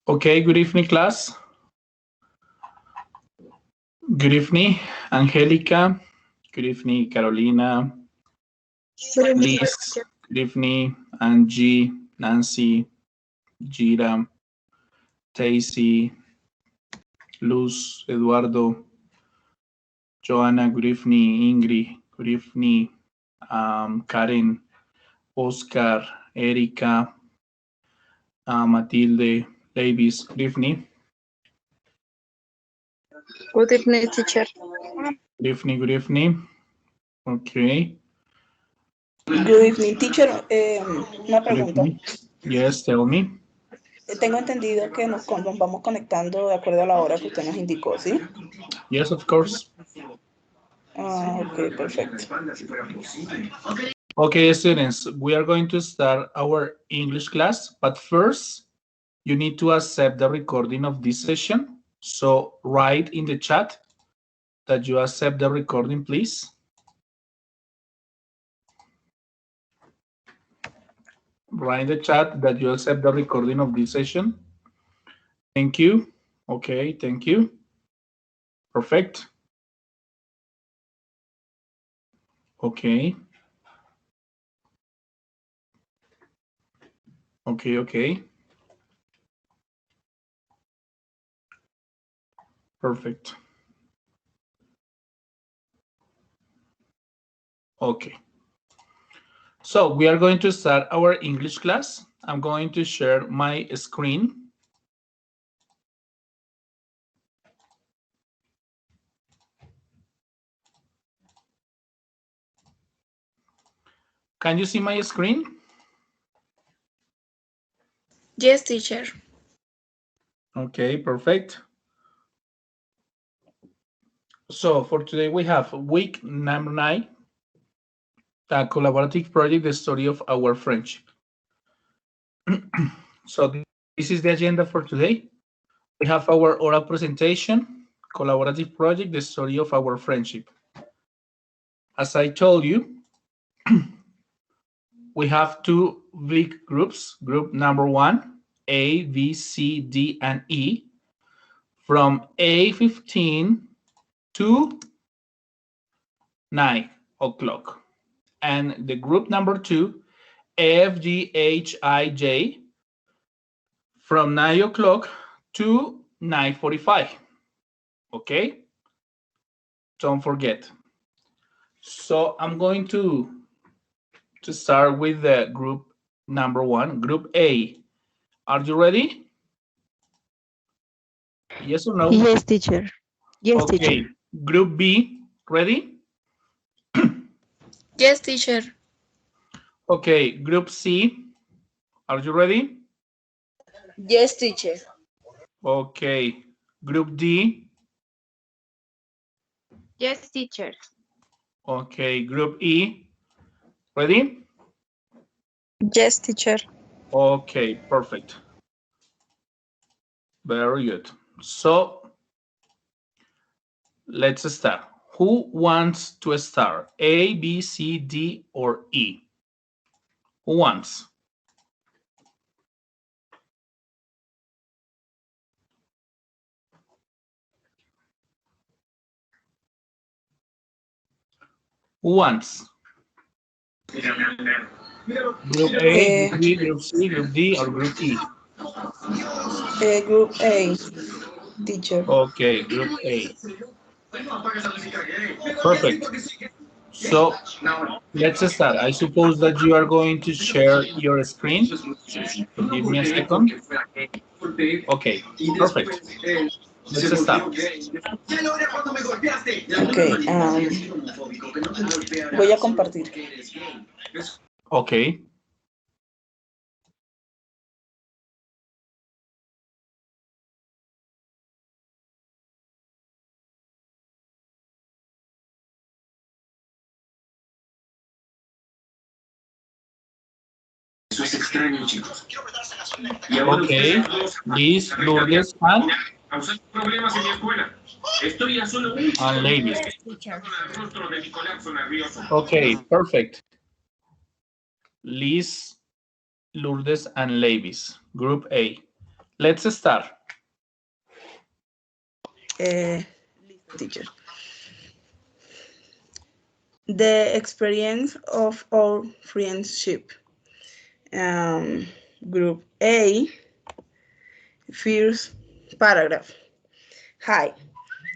Okay, good evening, class. Good evening, Angelica. Good evening, Carolina. Good evening. Liz. Good evening, Angie, Nancy, Gira, Stacy, Luz, Eduardo, Joanna. Good evening, Ingrid. Good evening, Karen, Oscar, Erika, Matilde, Davis. Good evening. Good evening, teacher. Good evening, good evening. Okay. Good evening, teacher. Una Good pregunta. evening. Yes, tell me. Tengo entendido que nos vamos conectando de acuerdo a la hora que usted nos indicó, ¿sí? Yes, of course. Ok, perfecto. Okay, students, we are going to start our English class, but first, you need to accept the recording of this session. So write in the chat that you accept the recording, please. Write in the chat that you accept the recording of this session. Thank you. Okay, thank you. Perfect. Okay. Okay. Perfect. Okay. So we are going to start our English class. I'm going to share my screen. Can you see my screen? Yes, teacher. Okay, perfect. So for today we have week number 9, a collaborative project, the story of our friendship. So this is the agenda for today. We have our oral presentation, collaborative project, the story of our friendship. As I told you, we have two big groups. Group number 1, A, B, C, D, and E, from A15 to 9 o'clock. And the group number 2, F, G, H, I, J, from 9 o'clock to 9:45. Okay? Don't forget. So I'm going to start with the group number 1, group A. Are you ready? Yes or no? Yes, teacher. Yes, Okay. teacher. Group B, ready? Yes, teacher. Okay. Group C, are you ready? Yes, teacher. Okay. Group D. Yes, teacher. Okay. Group E, ready? Yes, teacher. Okay, perfect. Very good. So let's start. Who wants to start? A, B, C, D, or E? Who wants? Who wants? Group A, Group B, Group C, Group D, or Group E? Group A, teacher. Okay, Group A. Perfect. So let's start. I suppose that you are going to share your screen. Give me a second. Okay, perfect. Let's start. Ok, voy a compartir. Okay. Eso es extraño, chicos. Y ahora Okay. Liz, Lourdes, and causando problemas en mi escuela. Estoy a solo un ladies. rostro de mi colapso nervioso. Okay, perfect. Liz, Lourdes, and Levis. Group A. Let's start. Listo, teacher. The experience of our friendship. Group A, first paragraph. Hi,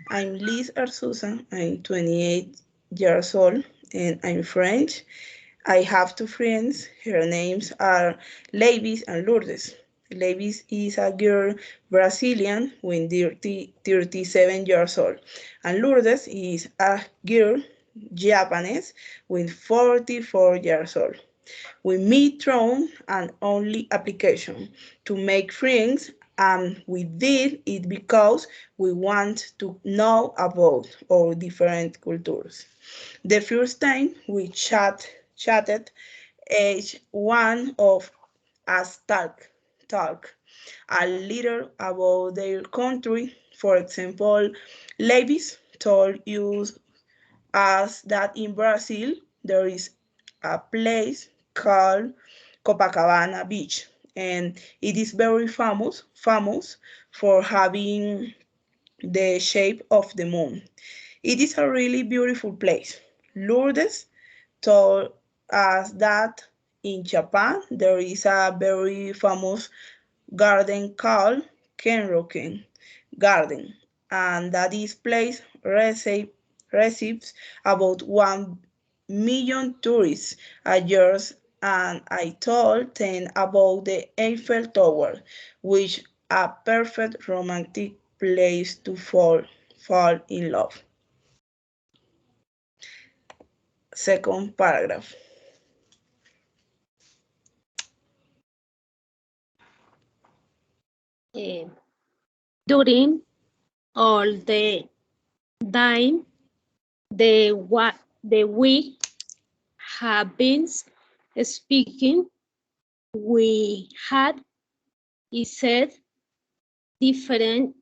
I'm Liz Arzusa. I'm 28 years old and I'm French. I have two friends. Her names are Levis and Lourdes. Levis is a girl Brazilian with 37 years old, and Lourdes is a girl Japanese with 44 years old. We meet through an only application to make friends, and we did it because we want to know about our different cultures. The first time we chatted, each one of us talk a little about their country. For example, Levis told us that in Brazil there is a place called Copacabana Beach, and it is very famous for having the shape of the moon. It is a really beautiful place. Lourdes told us that in Japan there is a very famous garden called Kenroken Garden, and that this place receives about 1 million tourists a year. And I told them about the Eiffel Tower, which a perfect romantic place to fall in love. Second paragraph. During all the time the we have been speaking, we had said different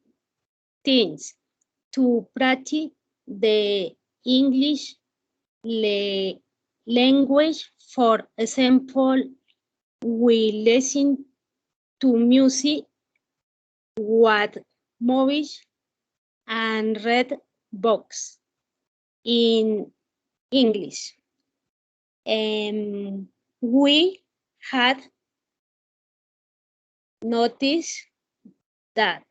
things to practice the English language. For example, we listen to music, watch movies, and read books in English. We had noticed that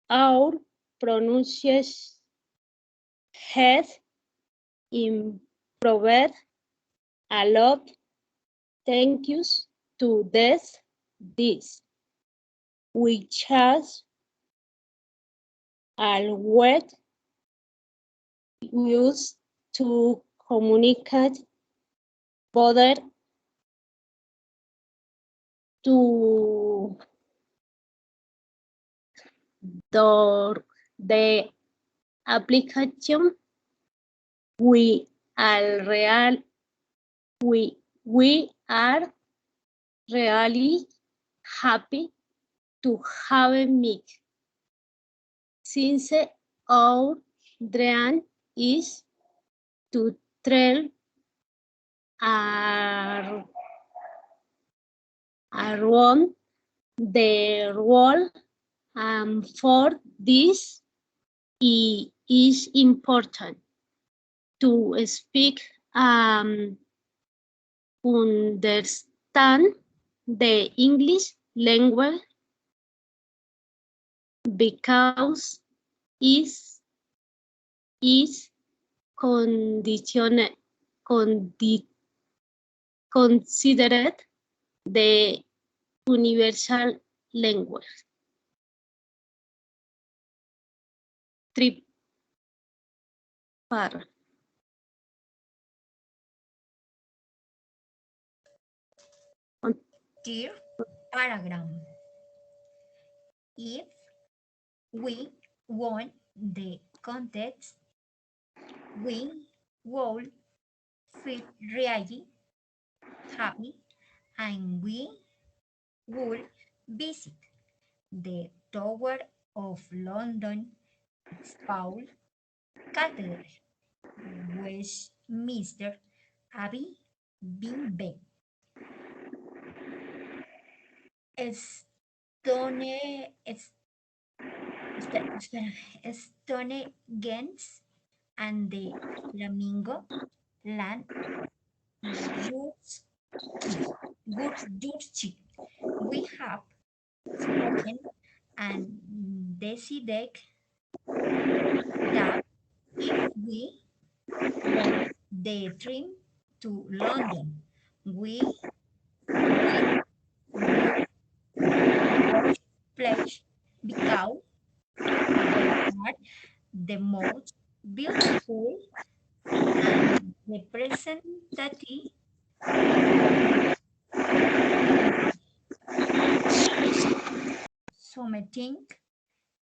our pronunciation had improved a lot thanks to this. We just always used to communicate better to the application. We are really happy to have met. Since our dream is to travel around the world, for this it is important to speak understand the English language because is conditioned considered the universal language. Par. Dear paragraph. If we won the contest, we would feel really happy and we would visit the Tower of London, Paul Cathedral, Westminster Abbey, Big Ben. Stone, Stone Gens and the Flamingo Land Gurski. We have spoken and decided that if we want the train to London, we would watch place because they are the most beautiful and representative something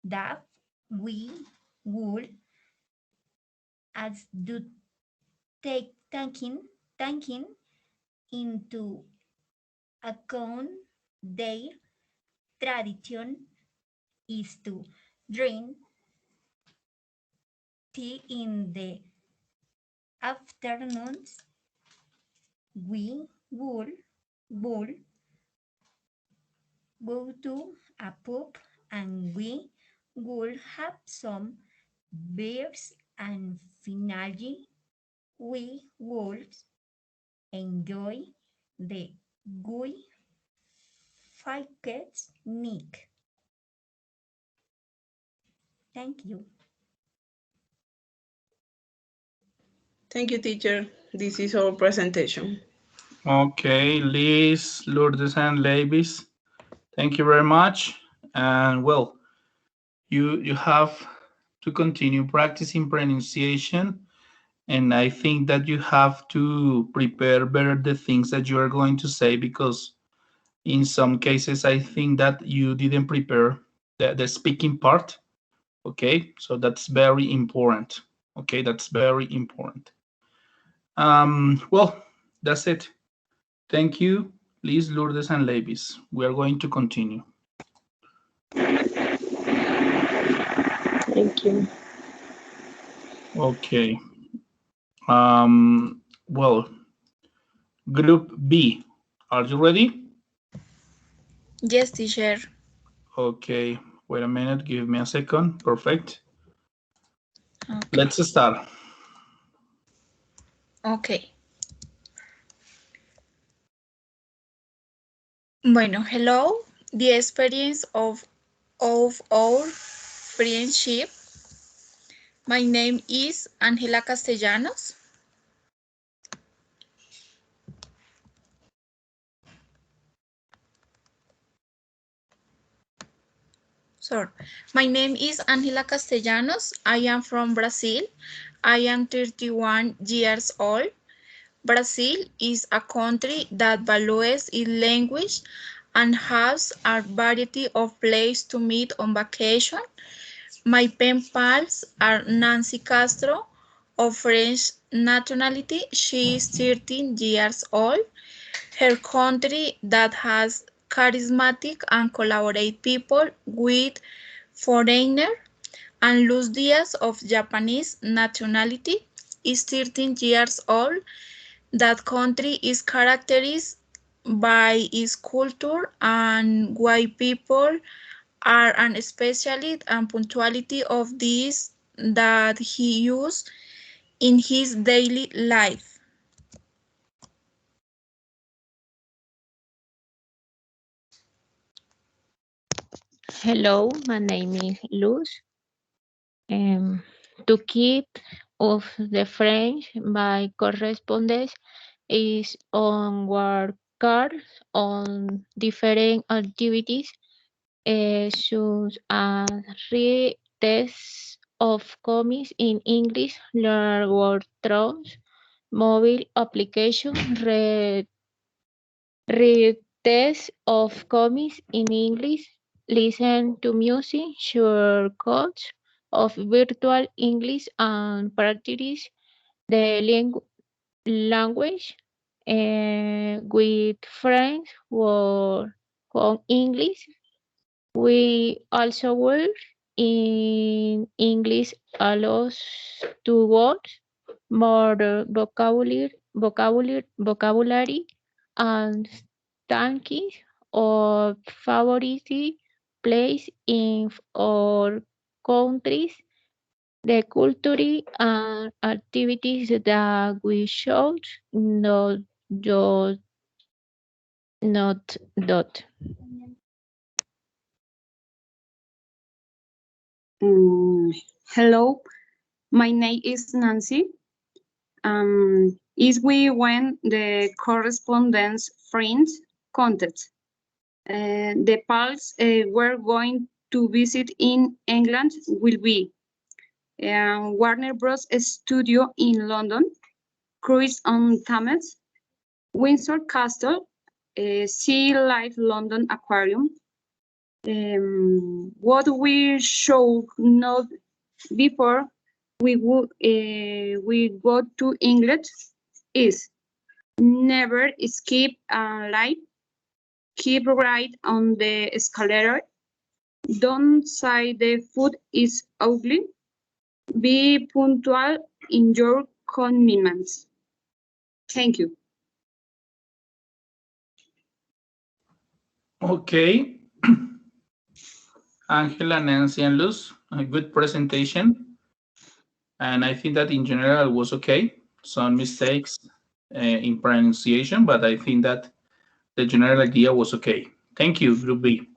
that we would as do take taking into account their tradition is to drink tea in the afternoons. We would go to a pub and we would have some beers and finally we would enjoy the good fights Nick. Thank you. Thank you, teacher. This is our presentation. Okay, Liz, Lourdes, and Levis, thank you very much. And well, you have to continue practicing pronunciation, and I think that you have to prepare better the things that you are going to say, because in some cases I think that you didn't prepare the speaking part. Okay, so that's very important. Okay, that's very important. Well, that's it. Thank you, Liz, Lourdes, and Levis. We are going to continue. Thank you. Okay. Well, Group B, are you ready? Yes, teacher. Okay, wait a minute, give me a second. Perfect. Okay. Let's start. Okay. Bueno, hello. The experience of our friendship. My name is Angela Castellanos. Sorry. My name is Angela Castellanos. I am from Brazil. I am 31 years old. Brazil is a country that values its language and has a variety of places to meet on vacation. My pen pals are Nancy Castro, of French nationality. She is 13 years old. Her country that has charismatic and collaborate people with foreigner, and Luz Diaz of Japanese nationality is 13 years old. That country is characterized by its culture and white people are an specialist and punctuality of this that he uses in his daily life. Hello, my name is Luz. To keep of the French by correspondence is on work cards on different activities such as read tests of comics in English, learn word throws, mobile application, read tests of comics in English, listen to music, share codes of virtual English and practice the language with friends or on English. We also work in English allows to words, more vocabulary and tankies of favorite place in our countries, the culture and activities that we should not dot. Hello, my name is Nancy. Is we win the correspondence friends contest. The pals we're going to visit in England will be Warner Bros. Studio in London, Cruise on Thames, Windsor Castle, Sea Life London Aquarium. What we should know before we go to England is never skip a light, keep right on the escalator, don't say the food is ugly, be punctual in your commitments. Thank you. Okay. Angela, Nancy, and Luz, a good presentation. And I think that in general was okay. Some mistakes in pronunciation, but I think that the general idea was okay. Thank you, Group B.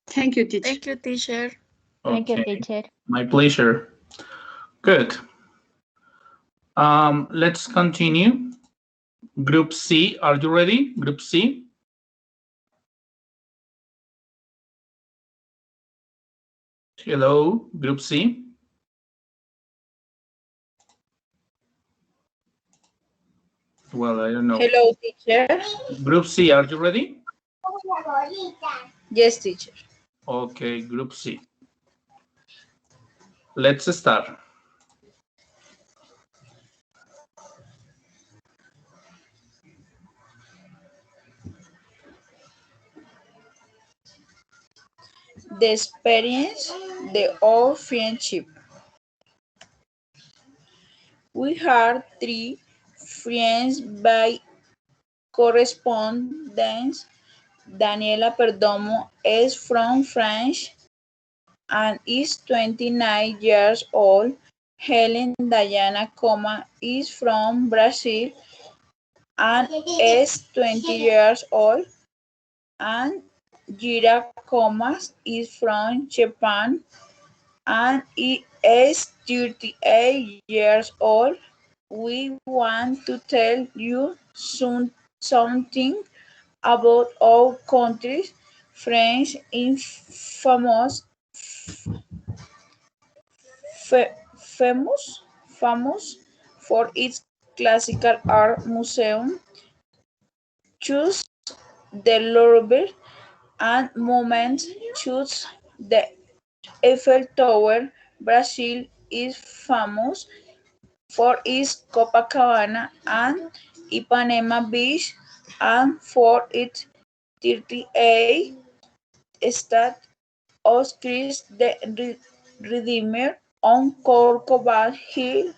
Thank you, teacher. Thank you, teacher. Thank you, Okay, teacher. my pleasure. Good. Let's continue. Group C, are you ready? Group C. Hello, Group C. Well, I don't know. Hello, teacher. Group C, are you ready? Yes, teacher. Okay, Group C. Let's start. The experience, the old friendship. We are three friends by correspondence. Daniela Perdomo is from France and is 29 years old. Helen Diana Coma is from Brazil and is 20 years old. And Gira Comas is from Japan and is 38 years old. We want to tell you something about our country. France is famous for its classical art museum. Choose the Louvre and Moment. Choose the Eiffel Tower. Brazil is famous for its Copacabana and Ipanema Beach and for its 38 statue of Christ the Redeemer on Corcovado Hill.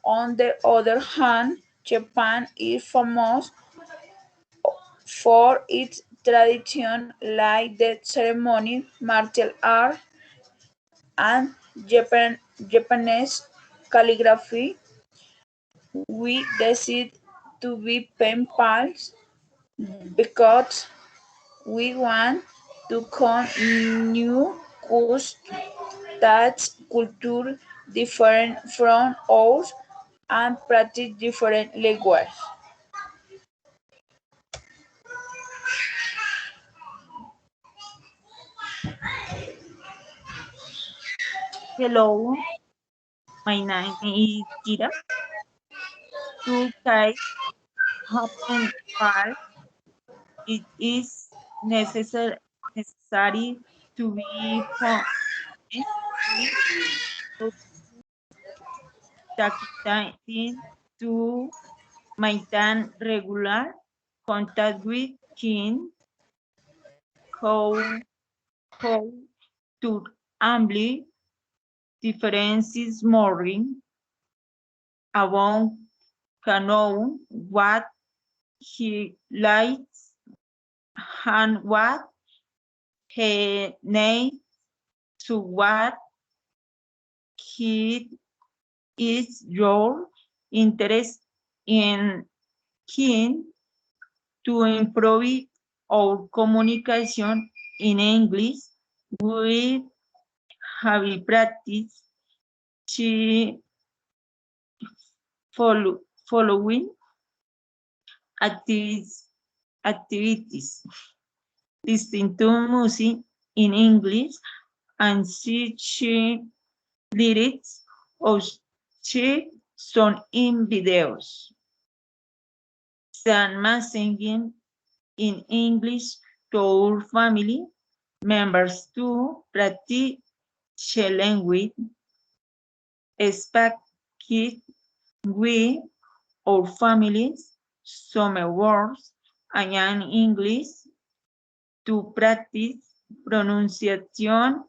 On the other hand, Japan is famous for its tradition like the ceremony, martial art, and Japanese calligraphy. We decided to be pen pals because we want to come new that's culture different from ours and practice different language. Hello, my name is Gira. To guide happen far, it is necessary to be honest with taking to maintain regular contact with kin, how to ambly differences morning about know what he likes and what he needs to what he is your interest in keen to improve our communication in English. We have practiced following activities. Listen to music in English and see lyrics or see songs in videos. Some singing in English to our family members to practice language. Speak with our families some words and in English to practice pronunciation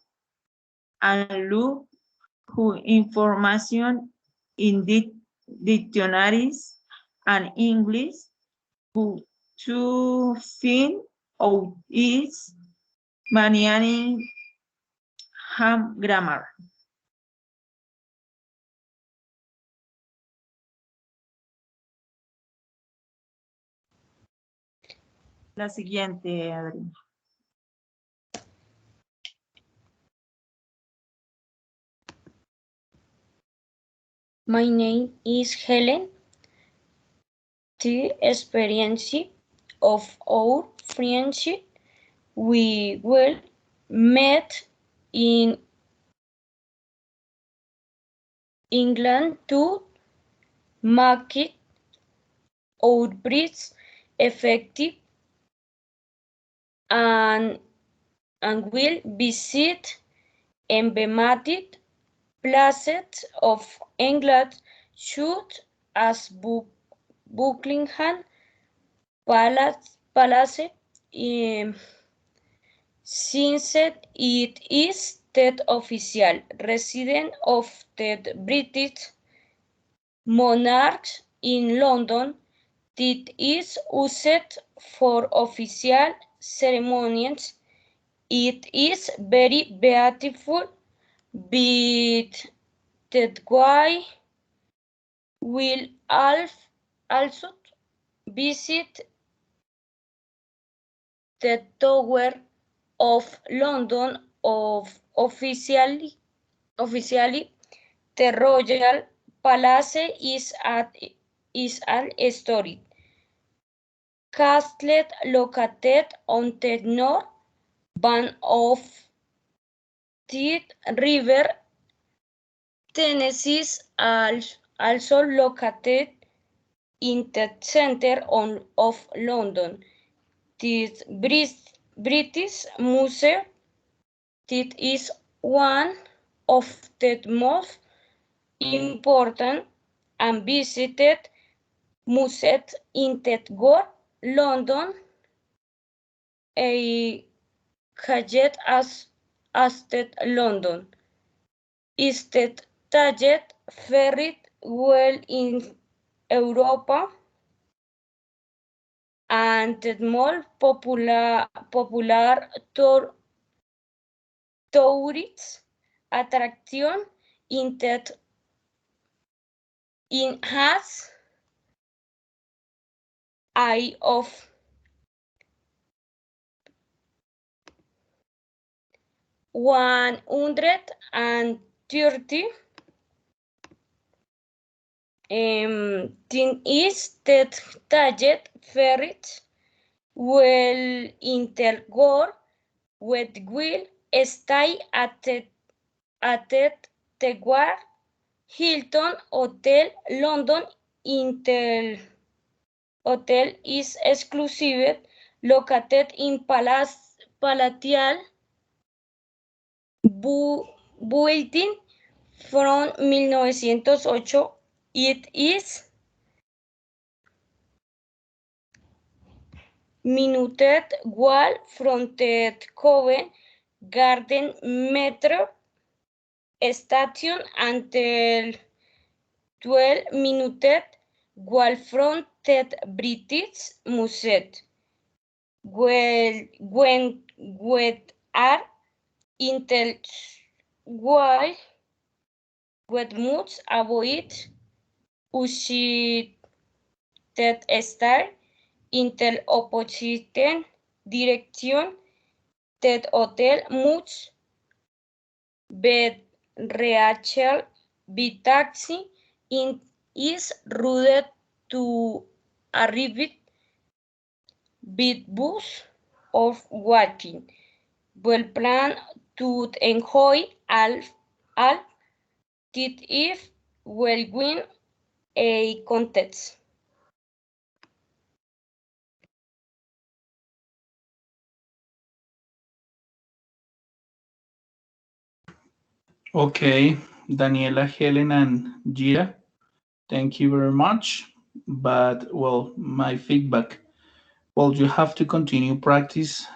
and look for information in dictionaries and English to find out its meaning and grammar. La siguiente, Adriana. My name is Helen. The experience of our friendship, we will met in England to make our bridge effective and will visit emblematic places of England such as Buckingham Palace, since it is the official residence of the British monarchs in London. It is used for official ceremonies. It is very beautiful, but that why will also visit the Tower of London officially. The Royal Palace is an historic castle located on the north bank of the River Tennessee, also located in the center of London. This British Museum is one of the most important and visited museums in the world. London, Hayat as the London, is the target very well in Europa and the more popular tourist attraction in has eye of 130 thing is that target ferret well intergore with will stay at the War Hilton Hotel London. Intel Hotel is exclusive, located in Palatial building from 1908. It is minuted wall from the Covent Garden Metro station until 12 minuted wall from the British Museum. when are intel why what must avoid uscit star intel opposite direction that hotel much bed Rachel B taxi in is routed to arrive bit bus of walking. Well plan to enjoy all did if well win a contest. Okay, Daniela, Helen, and Gira, thank you very much. But, well, my feedback, well, you have to continue practice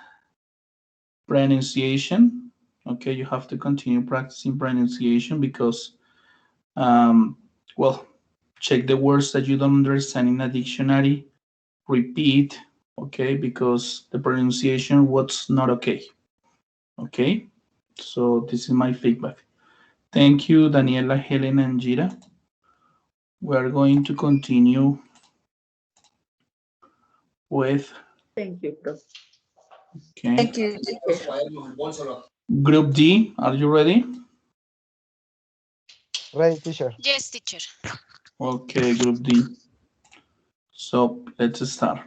pronunciation. Okay, you have to continue practicing pronunciation because, well, check the words that you don't understand in a dictionary, repeat, okay, because the pronunciation was not okay. Okay, so this is my feedback. Thank you, Daniela, Helen, and Gira. We are going to continue with. Thank you, Prof. Okay. Thank you. Group D, are you ready? Ready, teacher. Yes, teacher. Okay, Group D. So let's start.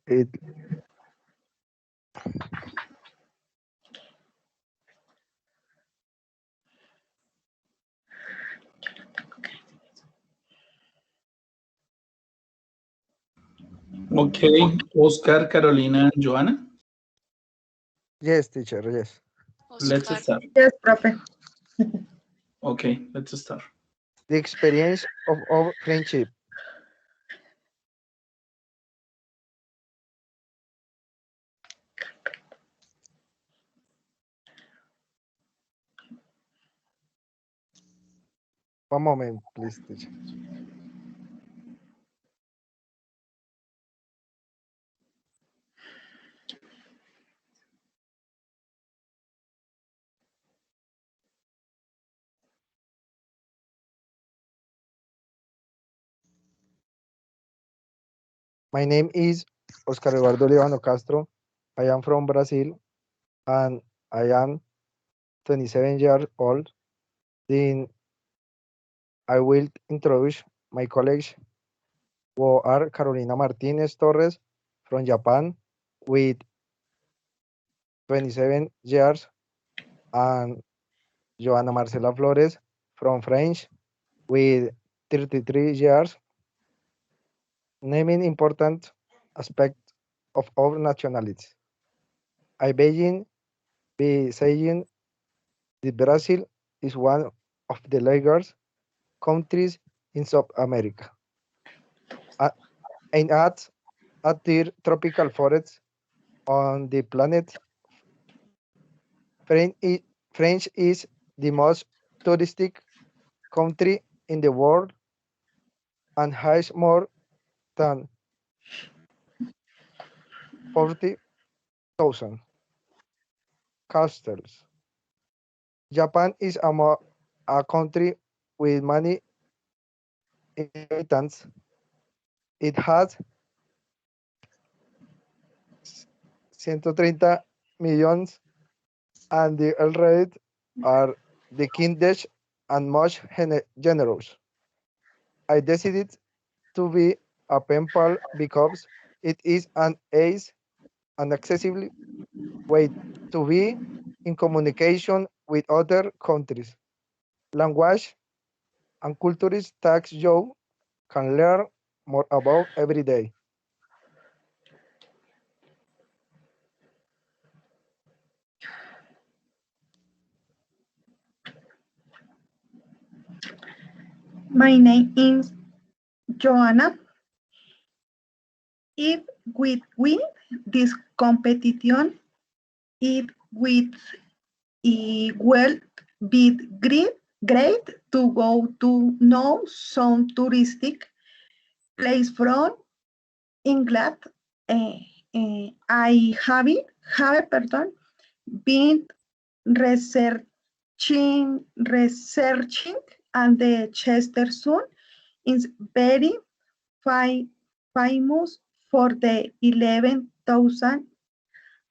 It, Okay, Oscar, Carolina, and Joanna. yes, teacher, yes. Let's Oscar. start. Yes, Profe. Okay, let's start. The experience of our friendship. One moment, please, teacher. My name is Oscar Eduardo Líbano Castro. I am from Brazil and I am 27 years old. Then I will introduce my colleagues who are Carolina Martinez Torres from Japan with 27 years and Joana Marcela Flores from France with 33 years. Naming important aspects of our nationalities. I begin by saying that Brazil is one of the largest countries in South America. And at the tropical forests on the planet, France is the most touristic country in the world and has more than 40,000 castles. Japan is a country with many inhabitants. It has 130 millions and the already are the kindest and most generous. I decided to be a pen pal because it is an easy and accessible way to be in communication with other countries. Language and cultures that you can learn more about every day. My name is Joanna. If we win this competition, it will be great to go to know some touristic place from England. I have been researching and the Chesterton is very famous for the 11,000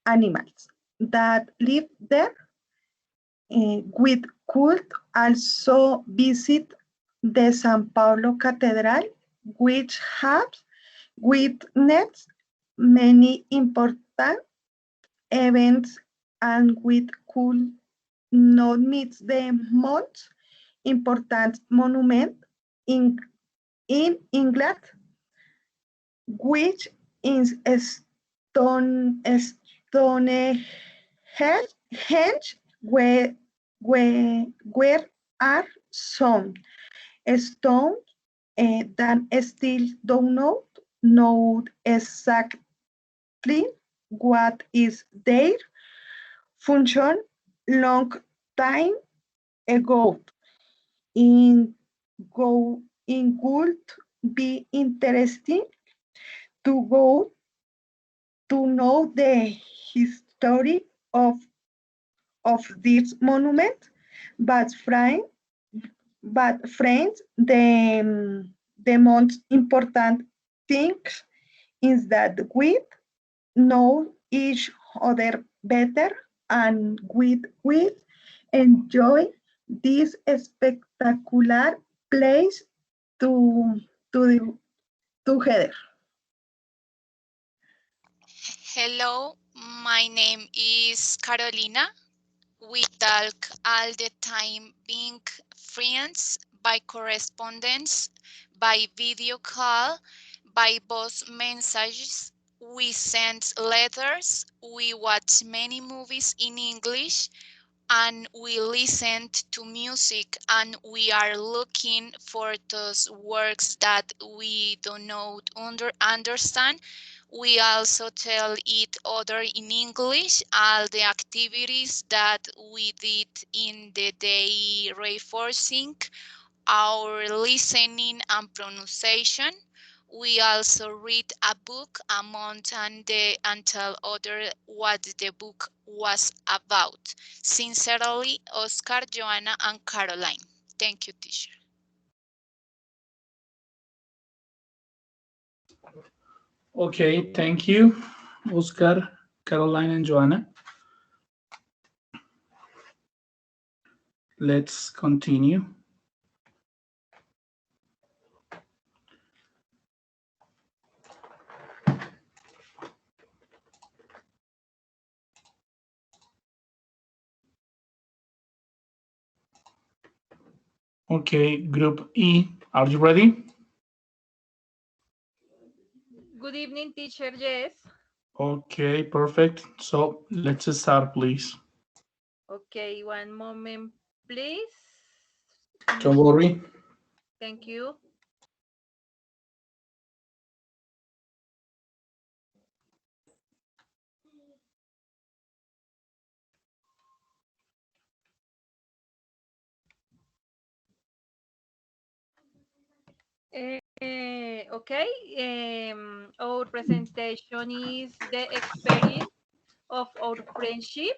animals that live there. We could also visit the San Paulo Cathedral, which has witnessed many important events, and we could not miss the most important monument in England, which is Stonehenge, where are some stones that still don't know exactly what is their function long time ago. In would be interesting to go to know the history of this monument, but friends, the most important thing is that we know each other better and we enjoy this spectacular place to, to together. Hello, my name is Carolina. We talk all the time being friends by correspondence, by video call, by voice messages. We send letters, we watch many movies in English, and we listened to music, and we are looking for those works that we don't know understand. We also tell each other in English all the activities that we did in the day, reinforcing our listening and pronunciation. We also read a book a month and tell other what the book was about. Sincerely, Oscar, Joanna, and Caroline. Thank you, teacher. Okay, thank you, Oscar, Caroline, and Joanna. Let's continue. Okay, Group E, are you ready? Good evening, teacher. Yes. Okay, perfect. So let's start, please. Okay, one moment, please. Don't worry. Thank you. Okay, our presentation is the experience of our friendship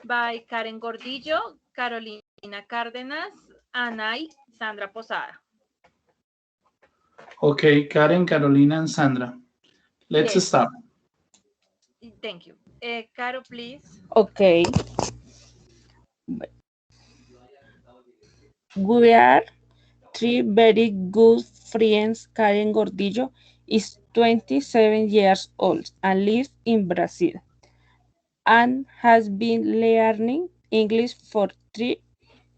by Karen Gordillo, Carolina Cárdenas, and I, Sandra Posada. Okay, Karen, Carolina, and Sandra. Let's Yes. start. Thank you. Caro, please. Okay. We are three very good friends. Karen Gordillo is 27 years old and lives in Brazil and has been learning English for 3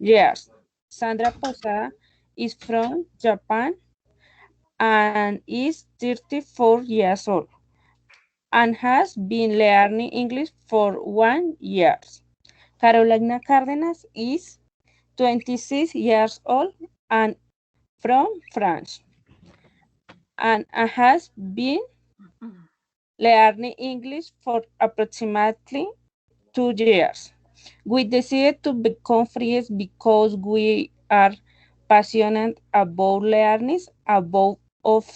years. Sandra Posada is from Japan and is 34 years old and has been learning English for 1 year. Carolina Cárdenas is 26 years old and from France and has been learning English for approximately 2 years. We decided to become friends because we are passionate about learning about of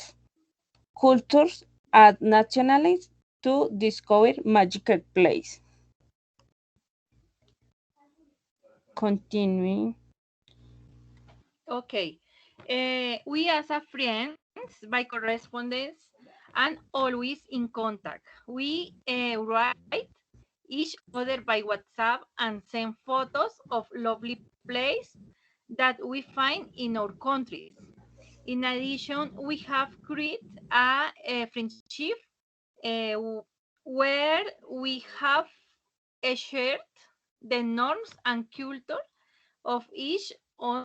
cultures and nationalities to discover magical place. Continuing. Okay. We as a friends by correspondence and always in contact. We write each other by WhatsApp and send photos of lovely places that we find in our countries. In addition, we have created a friendship where we have shared the norms and culture of each on,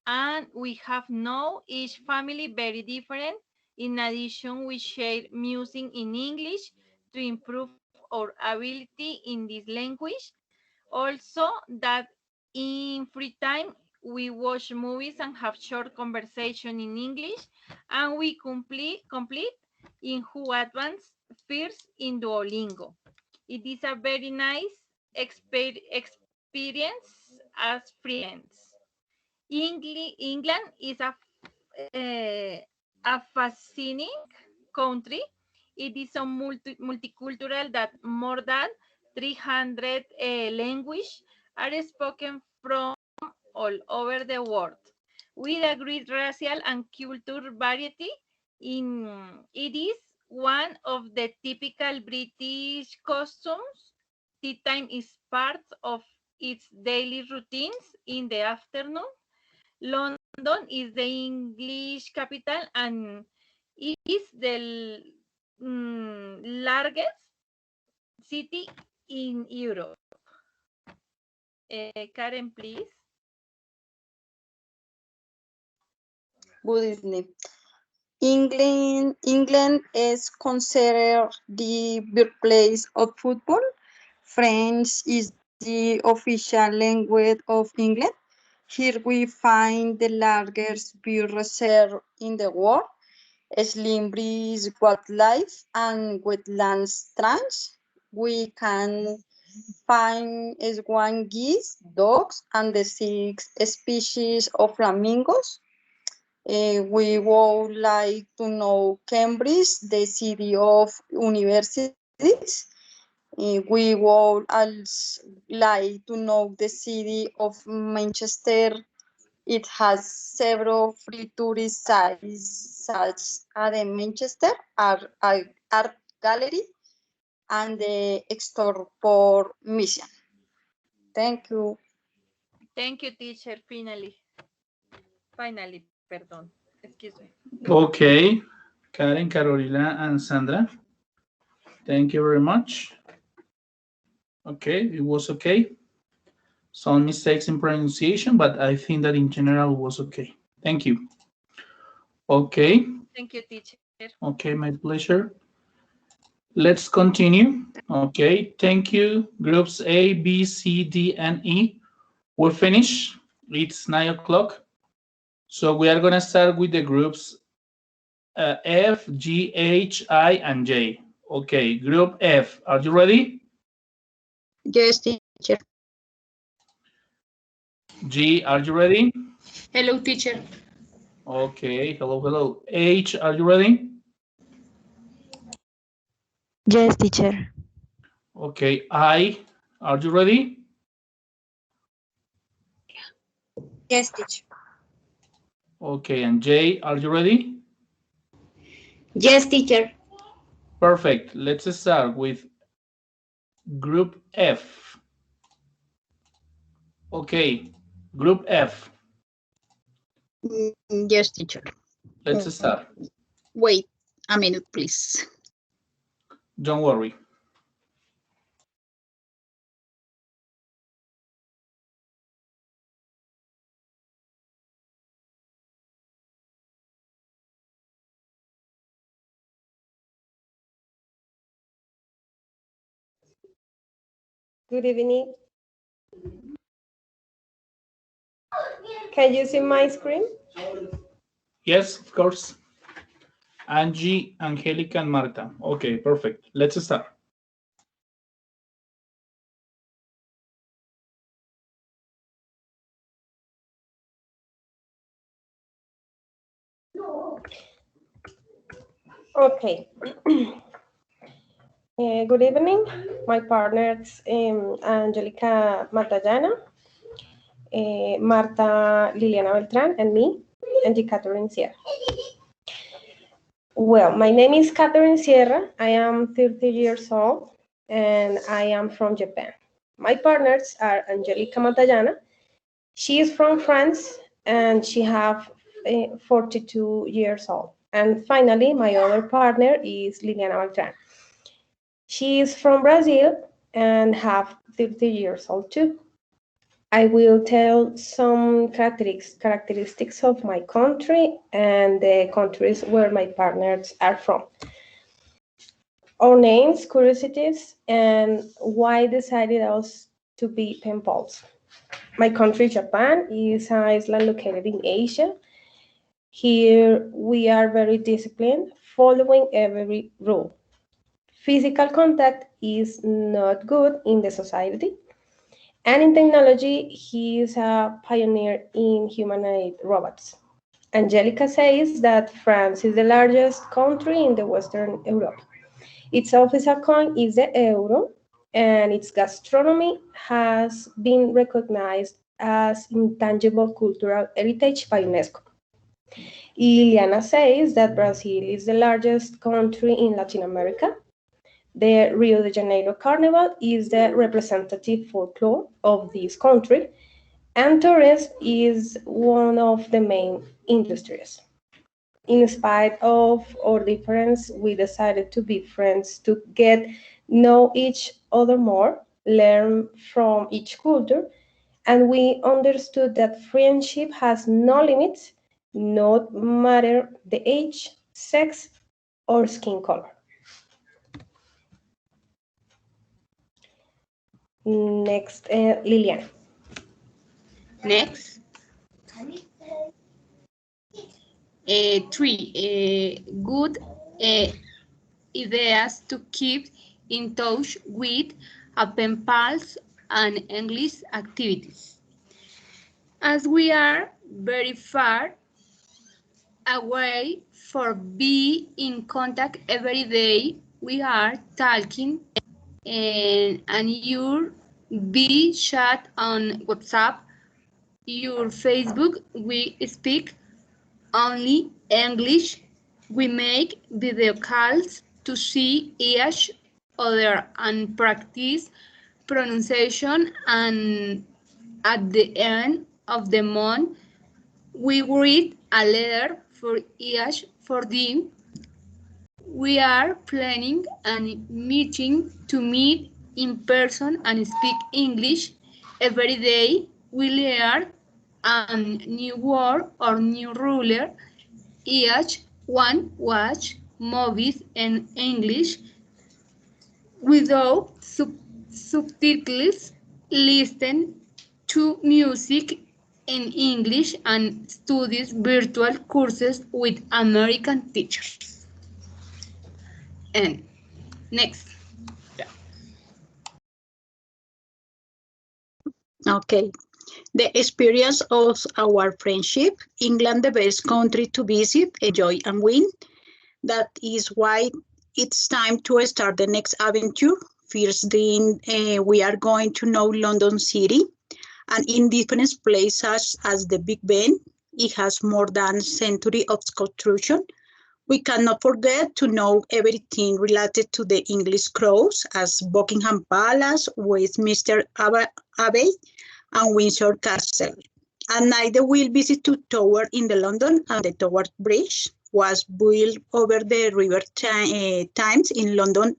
and we have known each family very different. In addition, we share music in English to improve our ability in this language. Also, that in free time, we watch movies and have short conversation in English, and we complete in who advance first in Duolingo. It is a very nice experience as friends. England is a fascinating country. It is a multicultural that more than 300 languages are spoken from all over the world. With a great racial and cultural variety, it is one of the typical British customs. Tea time is part of its daily routines in the afternoon. London is the English capital and it is the largest city in Europe. Karen, please. Good evening. England is considered the birthplace of football. French is the official language of England. Here we find the largest bird reserve in the world, Slimbridge Wildlife and Wetland Strange. We can find swan geese, dogs, and the 6 species of flamingos. We would like to know Cambridge, the city of universities. We would also like to know the city of Manchester. It has several free tourist sites such as the Manchester Art Gallery and the Export Museum. Thank you. Thank you, teacher. Finally, perdón. Excuse me. Okay, Karen, Carolina, and Sandra. Thank you very much. Okay, it was okay. Some mistakes in pronunciation, but I think that in general was okay. Thank you. Okay. Thank you, teacher. Okay, my pleasure. Let's continue. Okay, thank you. Groups A, B, C, D, and E. We're finished. It's 9 o'clock. So we are going to start with the groups F, G, H, I, and J. Okay, group F. Are you ready? Yes, teacher. G, are you ready? Hello, teacher. Okay, hello, hello. H, are you ready? Yes, teacher. Okay, I, are you ready? Yes, teacher. Okay, and J, are you ready? Yes, teacher. Perfect. Let's start with group F. Okay, group F. Yes, teacher. Let's start. Wait a minute, please. Don't worry. Good evening. Can you see my screen? Yes, of course. Angie, Angelica, and Marta. Okay, perfect. Let's start. Okay. Good evening. My partners, Angelica Matallana, Marta Liliana Beltran, and me, Angie Catherine Sierra. Well, my name is Catherine Sierra. I am 30 years old, and I am from Japan. My partners are Angelica Matallana. She is from France, and she have 42 years old. And finally, my other partner is Liliana Beltran. She is from Brazil and have 30 years old too. I will tell some characteristics of my country and the countries where my partners are from. Our names, curiosities, and why decided us to be pen pals. My country, Japan, is an island located in Asia. Here we are very disciplined, following every rule. Physical contact is not good in the society. And in technology, he is a pioneer in humanoid robots. Angelica says that France is the largest country in the Western Europe. Its official coin is the euro, and its gastronomy has been recognized as intangible cultural heritage by UNESCO. Liliana says that Brazil is the largest country in Latin America. The Rio de Janeiro Carnival is the representative folklore of this country, and tourism is one of the main industries. In spite of our difference, we decided to be friends to get know each other more, learn from each culture, and we understood that friendship has no limits, no matter the age, sex, or skin color. Next, Liliana. Next. 3. Good ideas to keep in touch with pen pals and English activities. As we are very far away for be in contact every day, we are talking and your be chat on WhatsApp, your Facebook, we speak only English. We make video calls to see each other and practice pronunciation, and at the end of the month, we read a letter for each for them. We are planning a meeting to meet in person and speak English every day. We learn a new word or new ruler. Each one watch movies in English without subtitles, listen to music in English, and studies virtual courses with American teachers. And next. Okay. The experience of our friendship, England the best country to visit, enjoy and win. That is why it's time to start the next adventure. First thing, we are going to know London City, and in different places as the Big Ben. It has more than a century of construction. We cannot forget to know everything related to the English Crows as Buckingham Palace, Westminster Abbey, and Windsor Castle. At night, they will visit to tower in the London, and the Tower Bridge was built over the River Thames in London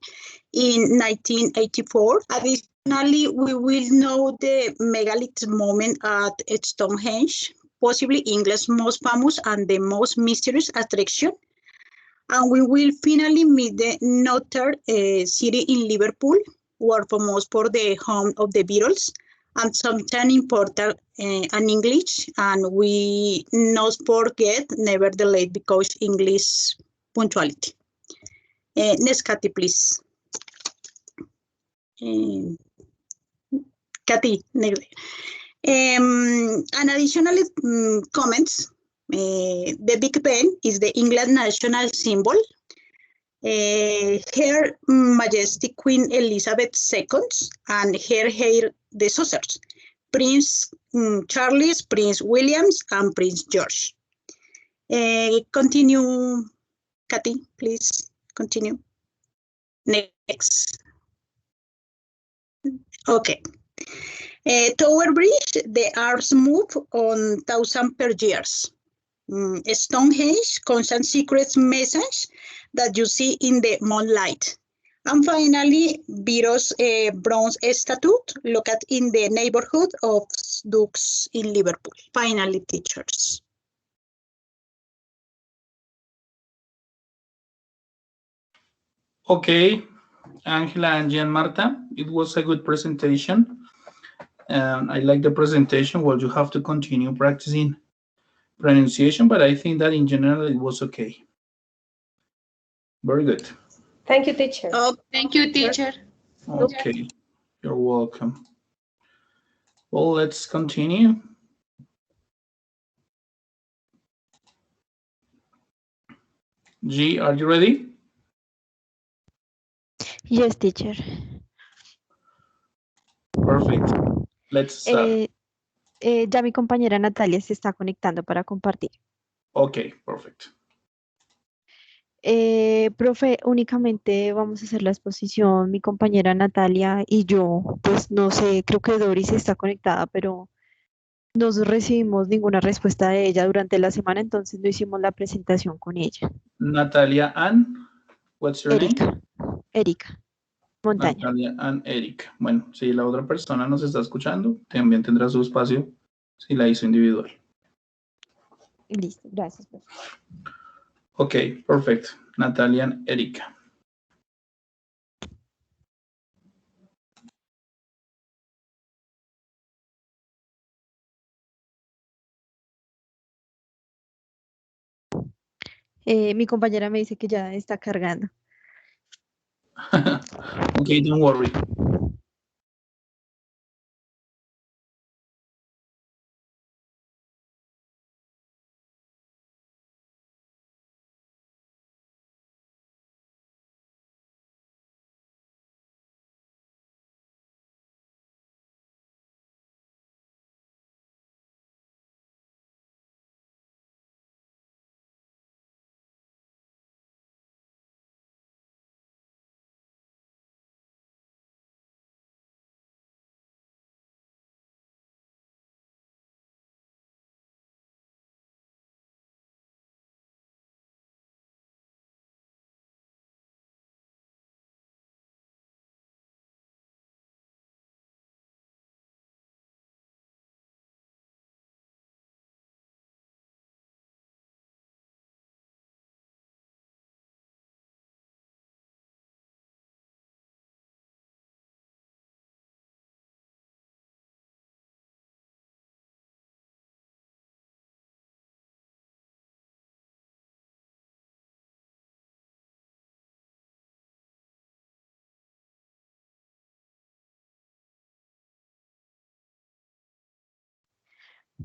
in 1984. Additionally, we will know the megalith moment at Stonehenge, possibly England's most famous and the most mysterious attraction. And we will finally meet the Notre city in Liverpool, were famous for the home of the Beatles, and something important in English, and we not forget never the late because English punctuality. Next, Kathy, please. Kathy, next. An additional comments, the Big Ben is the England national symbol. Her Majesty Queen Elizabeth II and her heir, the successors, Prince Charles, Prince Williams, and Prince George. Continue, Kathy, please continue. Next. Okay. Tower Bridge, the arms move on 1,000 per year. Stonehenge, constant secret message that you see in the moonlight. And finally, Beatles bronze statue located in the neighborhood of Dukes in Liverpool. Finally, teachers. Okay, Angela and Jean Marta, it was a good presentation. I like the presentation. Well, you have to continue practicing pronunciation, but I think that in general it was okay. Very good. Thank you, teacher. Oh, thank you, teacher. Okay, you're welcome. Well, let's continue. G, are you ready? Yes, teacher. Perfect. Let's start. Ya mi compañera Natalia se está conectando para compartir. Okay, perfect. Profe, únicamente vamos a hacer la exposición, mi compañera Natalia y yo, pues no sé, creo que Doris está conectada, pero no recibimos ninguna respuesta de ella durante la semana, entonces no hicimos la presentación con ella. Natalia Ann, what's your name? Erika Montaña. Natalia Ann Erika. Bueno, si la otra persona nos está escuchando, también tendrá su espacio si la hizo individual. Listo, gracias, profe. Okay, perfect. Natalia Ann Erika. Mi compañera me dice que ya está cargando. Okay, don't worry.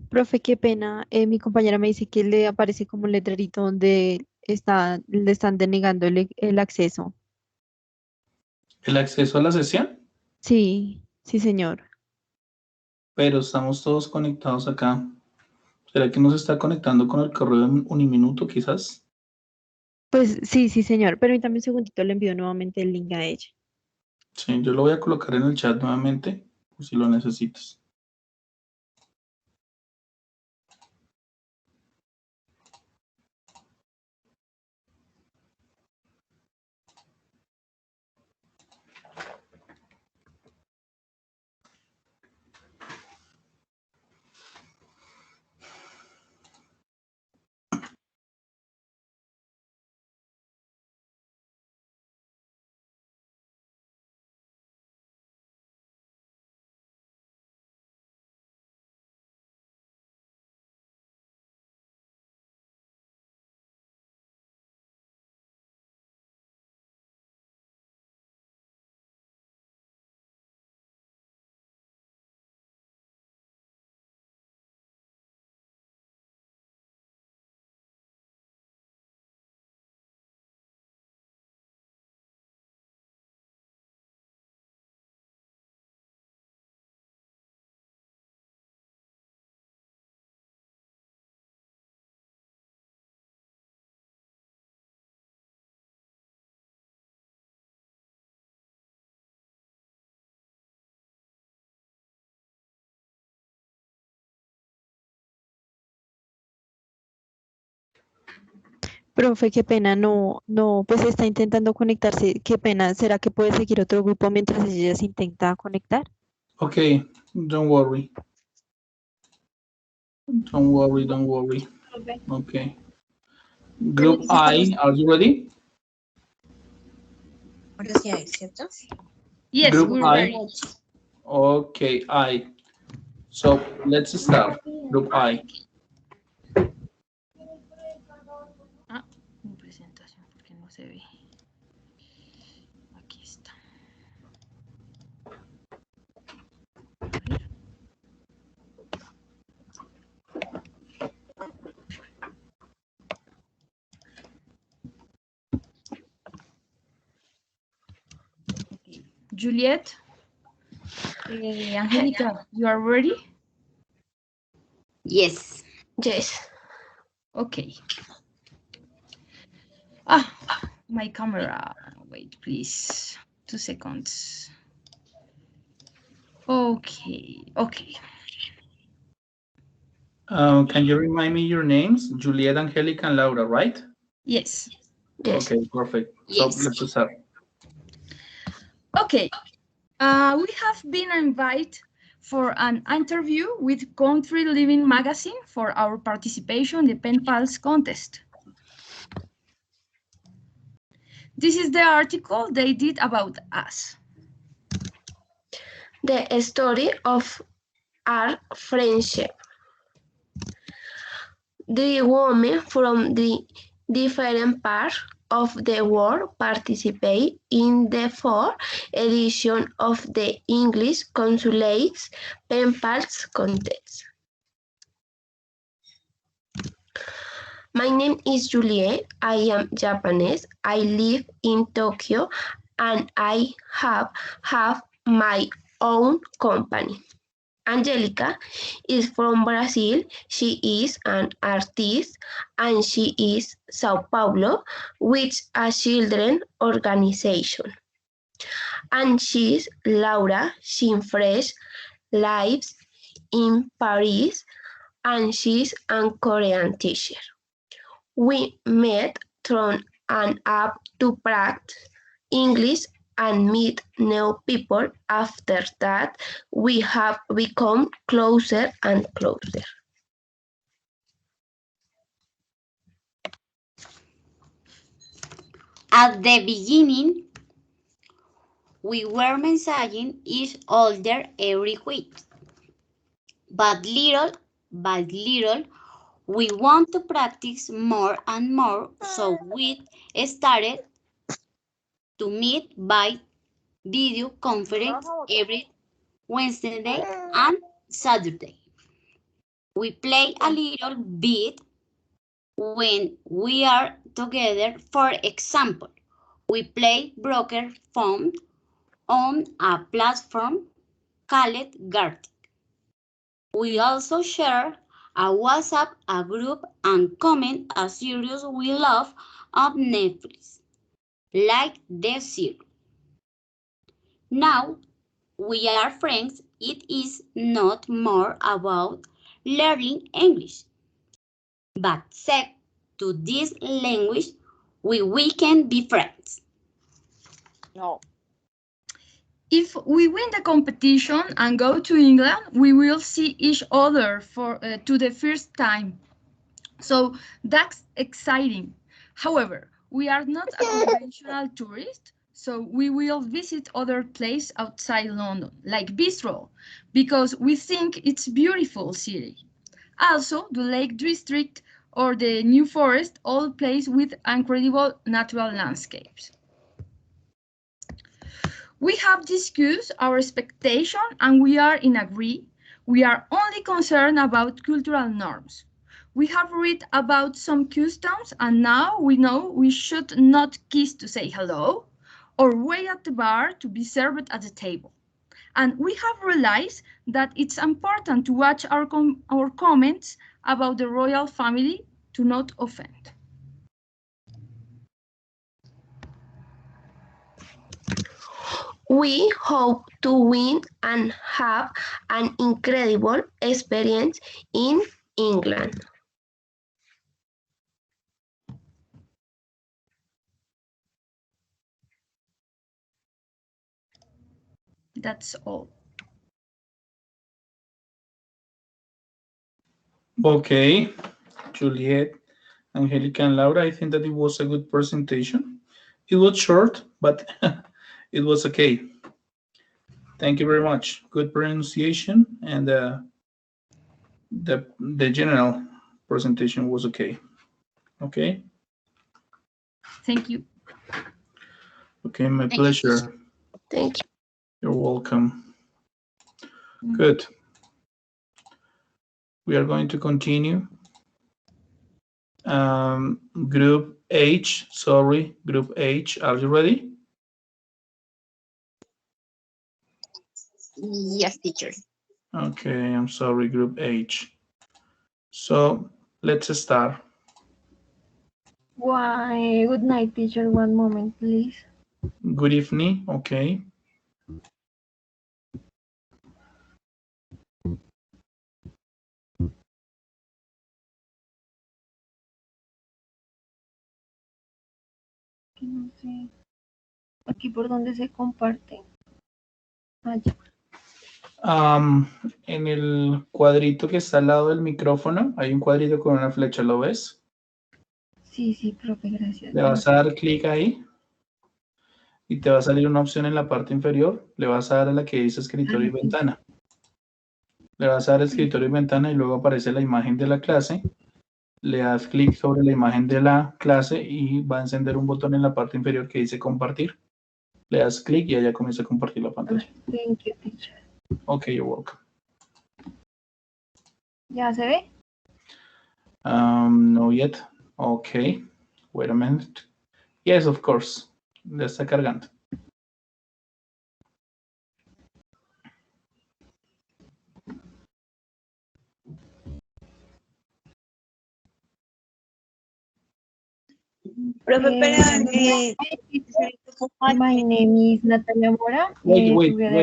Profe, qué pena. Mi compañera me dice que le aparece como un letrerito donde le están denegando el acceso. ¿El acceso a la sesión? Sí, sí, señor. Pero estamos todos conectados acá. ¿Será que nos está conectando con el correo de Uniminuto, quizás? Pues sí, sí, señor. Permítame un segundito, le envío nuevamente el link a ella. Sí, yo lo voy a colocar en el chat nuevamente, por si lo necesitas. Profe, qué pena, pues está intentando conectarse. Qué pena, ¿será que puede seguir otro grupo mientras ella se intenta conectar? Okay, don't worry. Don't worry, don't worry. Okay. Group I, are you ready? Ahora sí hay, ¿cierto? Yes, Group we're I. ready. Okay, I. So let's start. Group I. Ah, mi presentación, porque no se ve. Aquí está. Juliet, Angelica, you are ready? Yes. Yes. Okay. My camera. Wait, please. 2 seconds. Okay. Can you remind me your names? Juliet, Angelica, and Laura, right? Yes. Okay, perfect. So let's start. Okay. We have been invited for an interview with Country Living magazine for our participation in the Pen Pals contest. This is the article they did about us. The story of our friendship. The women from the different parts of the world participate in the 4th edition of the English Consulate's Pen Pals contest. My name is Juliet. I am Japanese. I live in Tokyo and I have my own company. Angelica is from Brazil. She is an artist and she is Sao Paulo with a children organization. And she's Laura. She fresh lives in Paris and she's a Korean teacher. We met through an app to practice English and meet new people. After that, we have become closer and closer. At the beginning, we were messaging each other every week. But little by little, we want to practice more and more, so we started to meet by video conference every Wednesday and Saturday. We play a little bit when we are together. For example, we play broker phone on a platform called Gartic. We also share a WhatsApp, a group, and comment a series we love on Netflix, like The Series. Now we are friends. It is not more about learning English, but set to this language, we can be friends. No. If we win the competition and go to England, we will see each other to the first time. So that's exciting. However, we are not a conventional tourist, so we will visit other places outside London, like Bistro, because we think it's a beautiful city. Also, the Lake District or the New Forest, all places with incredible natural landscapes. We have discussed our expectation and we are in agree. We are only concerned about cultural norms. We have read about some customs and now we know we should not kiss to say hello or wait at the bar to be served at the table. And we have realized that it's important to watch our comments about the royal family to not offend. We hope to win and have an incredible experience in England. That's all. Okay, Juliet, Angelica, and Laura, I think that it was a good presentation. It was short, but it was okay. Thank you very much. Good pronunciation, and the general presentation was okay. Okay. Thank you. Okay, my pleasure. Thank you. You're welcome. Good. We are going to continue. Group H, sorry, Group H, are you ready? Yes, teacher. Okay, I'm sorry, Group H. So let's start. Why, good night, teacher. One moment, please. Good evening, okay. Que no sé. Aquí por donde se comparte. Allá. En el cuadrito que está al lado del micrófono, hay un cuadrito con una flecha, ¿lo ves? Sí, sí, profe, gracias. Le vas a dar clic ahí y te va a salir una opción en la parte inferior. Le vas a dar a la que dice escritorio y ventana. Le vas a dar escritorio y ventana y luego aparece la imagen de la clase. Le das clic sobre la imagen de la clase y va a encender un botón en la parte inferior que dice compartir. Le das clic y allá comienza a compartir la pantalla. Thank you, teacher. Ok, you're welcome. ¿Ya se ve? No yet. Ok. Wait a minute. Yes, of course. Ya está cargando. Profe, my name is Natalia Mora. Wait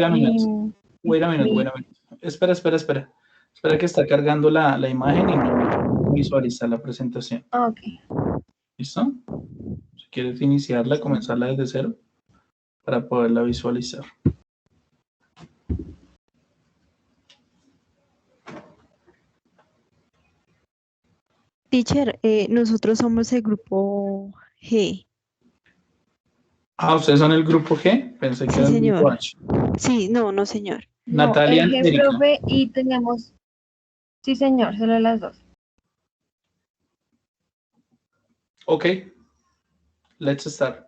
a minute. Wait a minute. Espera. Espera que está cargando la imagen y no visualiza la presentación. Ok. ¿Listo? Si quieres iniciarla, comenzarla desde cero para poderla visualizar. Teacher, nosotros somos el grupo G. Ah, ¿ustedes son el grupo G? Pensé que Sí, era el grupo señor. H. Sí, no, señor. Natalia, No, el Erika. profe y tenemos... Sí, señor, solo las dos. Ok. Let's start.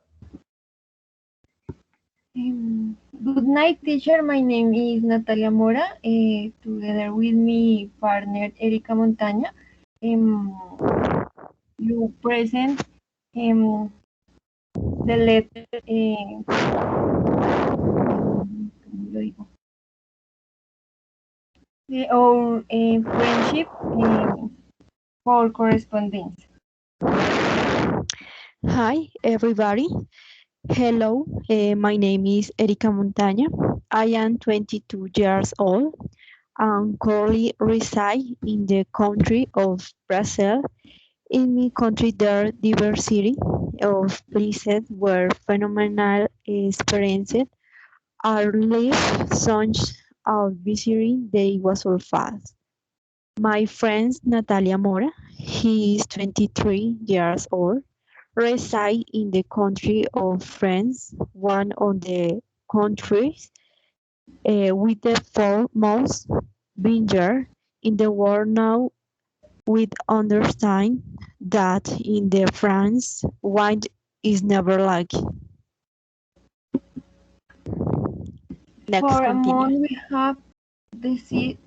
Good night, teacher. My name is Natalia Mora. Together with my partner Erika Montaña, you present the letter. ¿Cómo lo digo? Our friendship for correspondence. Hi, everybody. Hello, my name is Erika Montaña. I am 22 years old and currently reside in the country of Brazil. In my country, there are diversity of places where phenomenal experiences are lived, such as visiting the Iguazu Falls. My friend Natalia Mora, he is 23 years old, reside in the country of France, one of the countries with the foremost vineyard in the world now. We understand that in the France, wine is never lucky. Next, For a continue. month, we have the seed.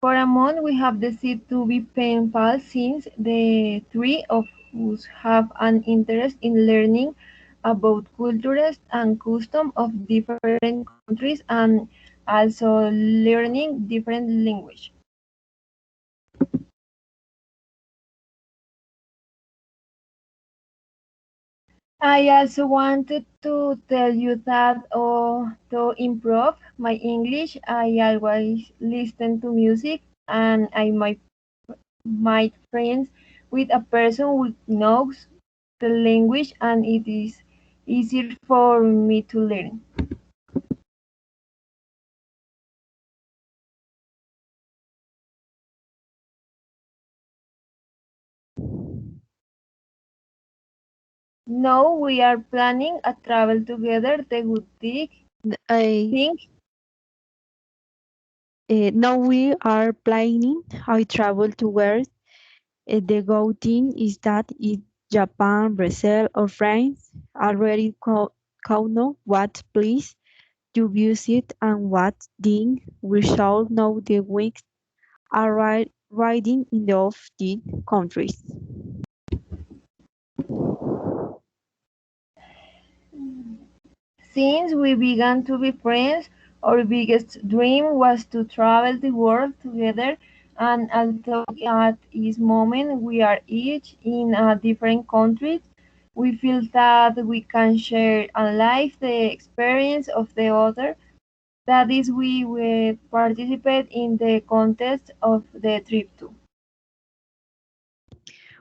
For a month, we have decided to be pen pals since the three of us have an interest in learning about cultures and customs of different countries and also learning different language. I also wanted to tell you that to improve my English, I always listen to music and I might friends with a person who knows the language and it is easier for me to learn. No, we are planning a travel together. The good thing. Now we are planning our travel towards. The good thing is that in Japan, Brazil, or France already know what place to visit and what thing we shall know the weeks are riding in the of the countries. Since we began to be friends, our biggest dream was to travel the world together, and although at this moment we are each in a different country, we feel that we can share and live the experience of the other. That is, we will participate in the contest of the trip too.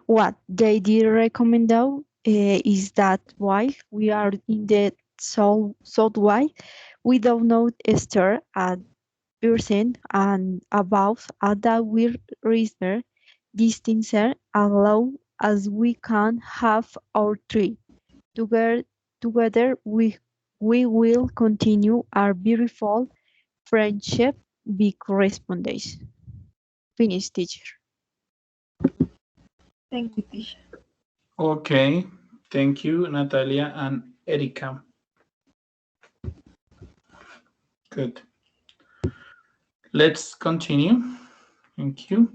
What they did recommend though is that while we are in the southwest, we don't know stare at person and above at that we reserve distances allow as we can have our trip. Together we will continue our beautiful friendship. Big correspondence. Finish, teacher. Thank you, teacher. Okay, thank you, Natalia and Erika. Good. Let's continue. Thank you.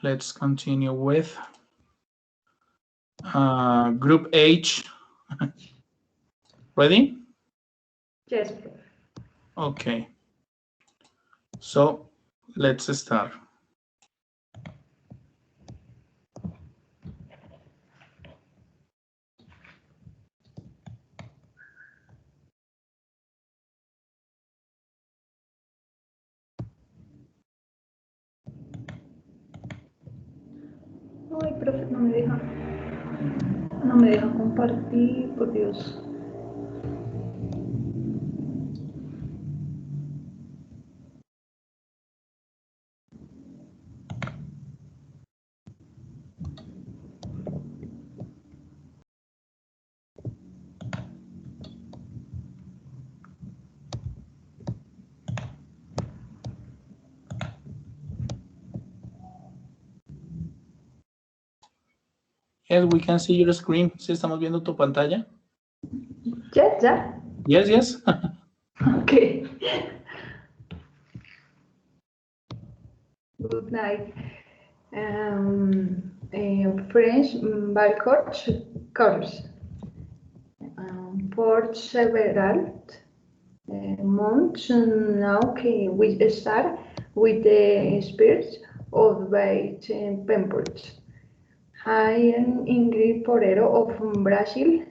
Let's continue with Group H. Ready? Yes. Okay. So let's start. Ay, profe, no me deja. No me deja compartir, por Dios. Yes, we can see your screen. ¿Sí estamos viendo tu pantalla? Ya. Yes, yes. Okay. Good night. French course. For several months now we start with the spirits of white pampers. I am Ingrid Porero of Brazil,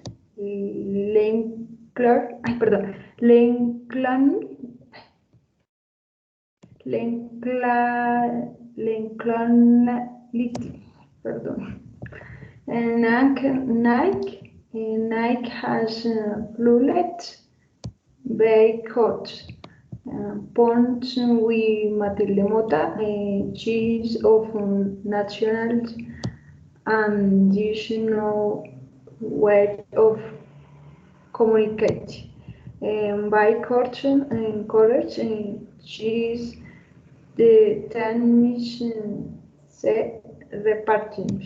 Nike has flulet bay coats. Ponds with Matilde Mota, cheese of national and additional way of communicate. By culture and courage, cheese the Danish repartment.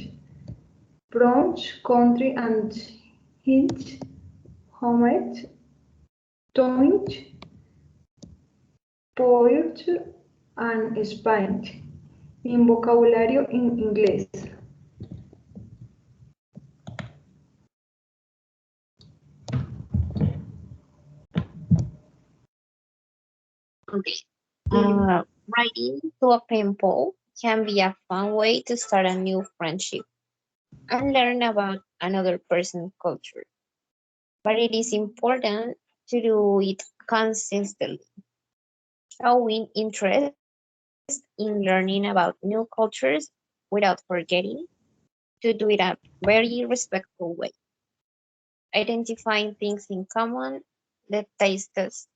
Brunch, country and hint, homemade, tonic, poet and Spanish. En vocabulario en inglés. Okay. Writing to a pen pal can be a fun way to start a new friendship and learn about another person's culture. But it is important to do it consistently, showing interest in learning about new cultures without forgetting to do it a very respectful way. Identifying things in common, the tastes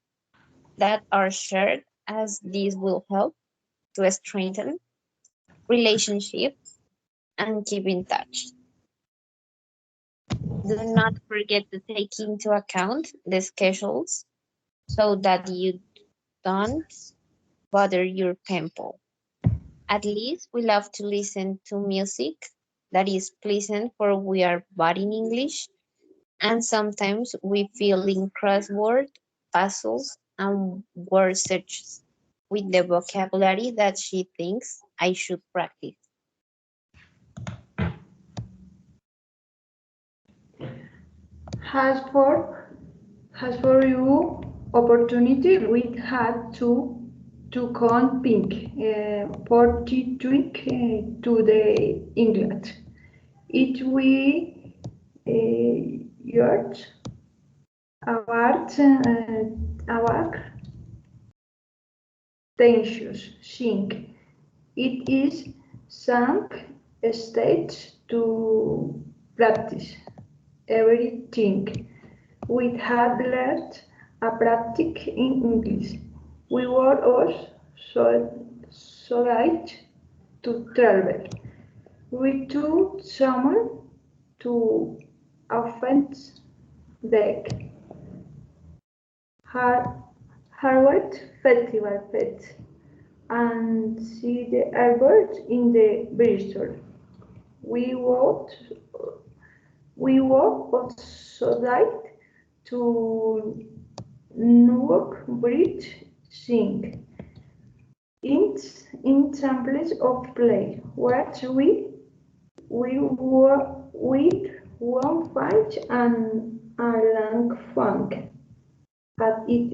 that are shared, as these will help to strengthen relationships and keep in touch. Do not forget to take into account the schedules so that you don't bother your tempo. At least we love to listen to music that is pleasant for we are bad in English, and sometimes we fill in crossword puzzles and word searches with the vocabulary that she thinks I should practice. As for you opportunity, we had to con pink for tweak to the England. It we yard about tensions sink. It is some stage to practice everything. We had learned a practice in English. We were us so right to travel. We took someone to offense deck. Harvard Festival Fest and see the Albert in the Bristol. We walked outside to Newark Bridge sing. In samples of play, what we won't find and a long funk. But it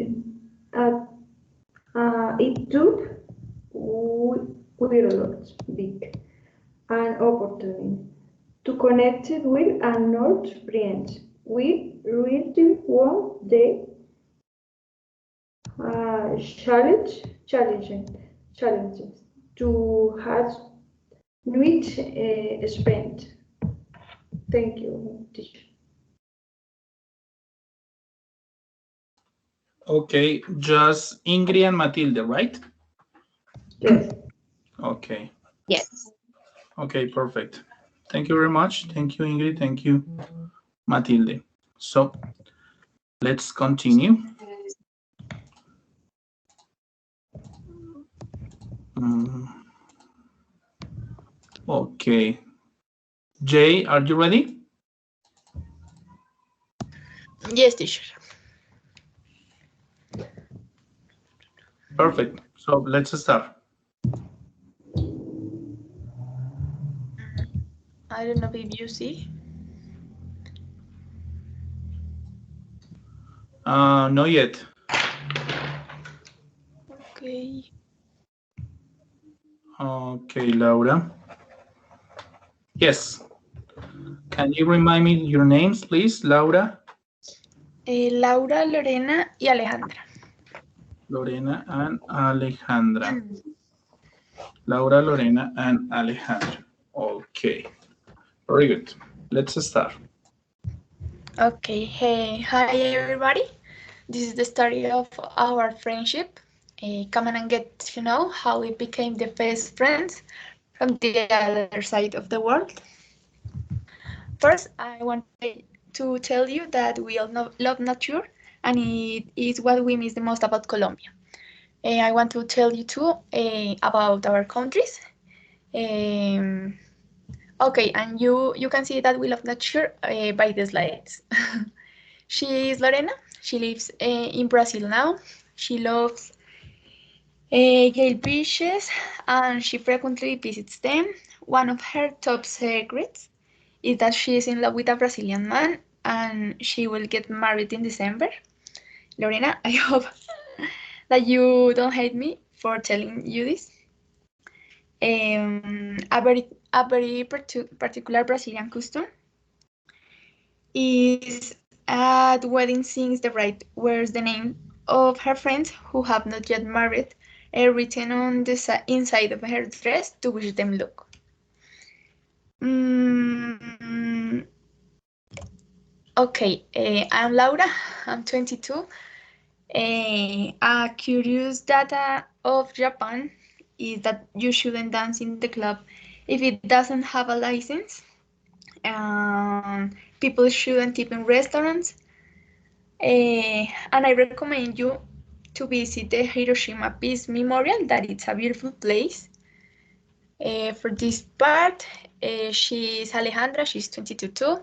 took Wireless big an opportunity to connect with another friends. We really want the challenges to have with spent. Thank you, teacher. Okay, just Ingrid and Matilde, right? Yes. Okay. Yes. Okay, perfect. Thank you very much. Thank you, Ingrid. Thank you, Matilde. So let's continue. Okay. Jay, are you ready? Yes, teacher. Perfect. So let's start. I don't know if you see. Not yet. Okay. Okay, Laura. Yes. Can you remind me your names, please, Laura? Laura, Lorena y Alejandra. Lorena and Alejandra. Laura, Lorena, and Alejandra. Okay. Very good. Let's start. Okay. Hey, hi everybody. This is the story of our friendship. Come on and get to know how we became the best friends from the other side of the world. First, I want to tell you that we all love nature, and it is what we miss the most about Colombia. I want to tell you too about our countries. Okay, and you can see that we love nature by the slides. She is Lorena. She lives in Brazil now. She loves gay beaches and she frequently visits them. One of her top secrets is that she is in love with a Brazilian man and she will get married in December. Lorena, I hope that you don't hate me for telling you this. A very particular Brazilian custom is at wedding scenes the bride wears the name of her friends who have not yet married written on the inside of her dress to wish them luck. Okay, I'm Laura. I'm 22. A curious data of Japan is that you shouldn't dance in the club if it doesn't have a license. People shouldn't tip in restaurants. And I recommend you to visit the Hiroshima Peace Memorial, that it's a beautiful place. For this part, she's Alejandra, she's 22 too.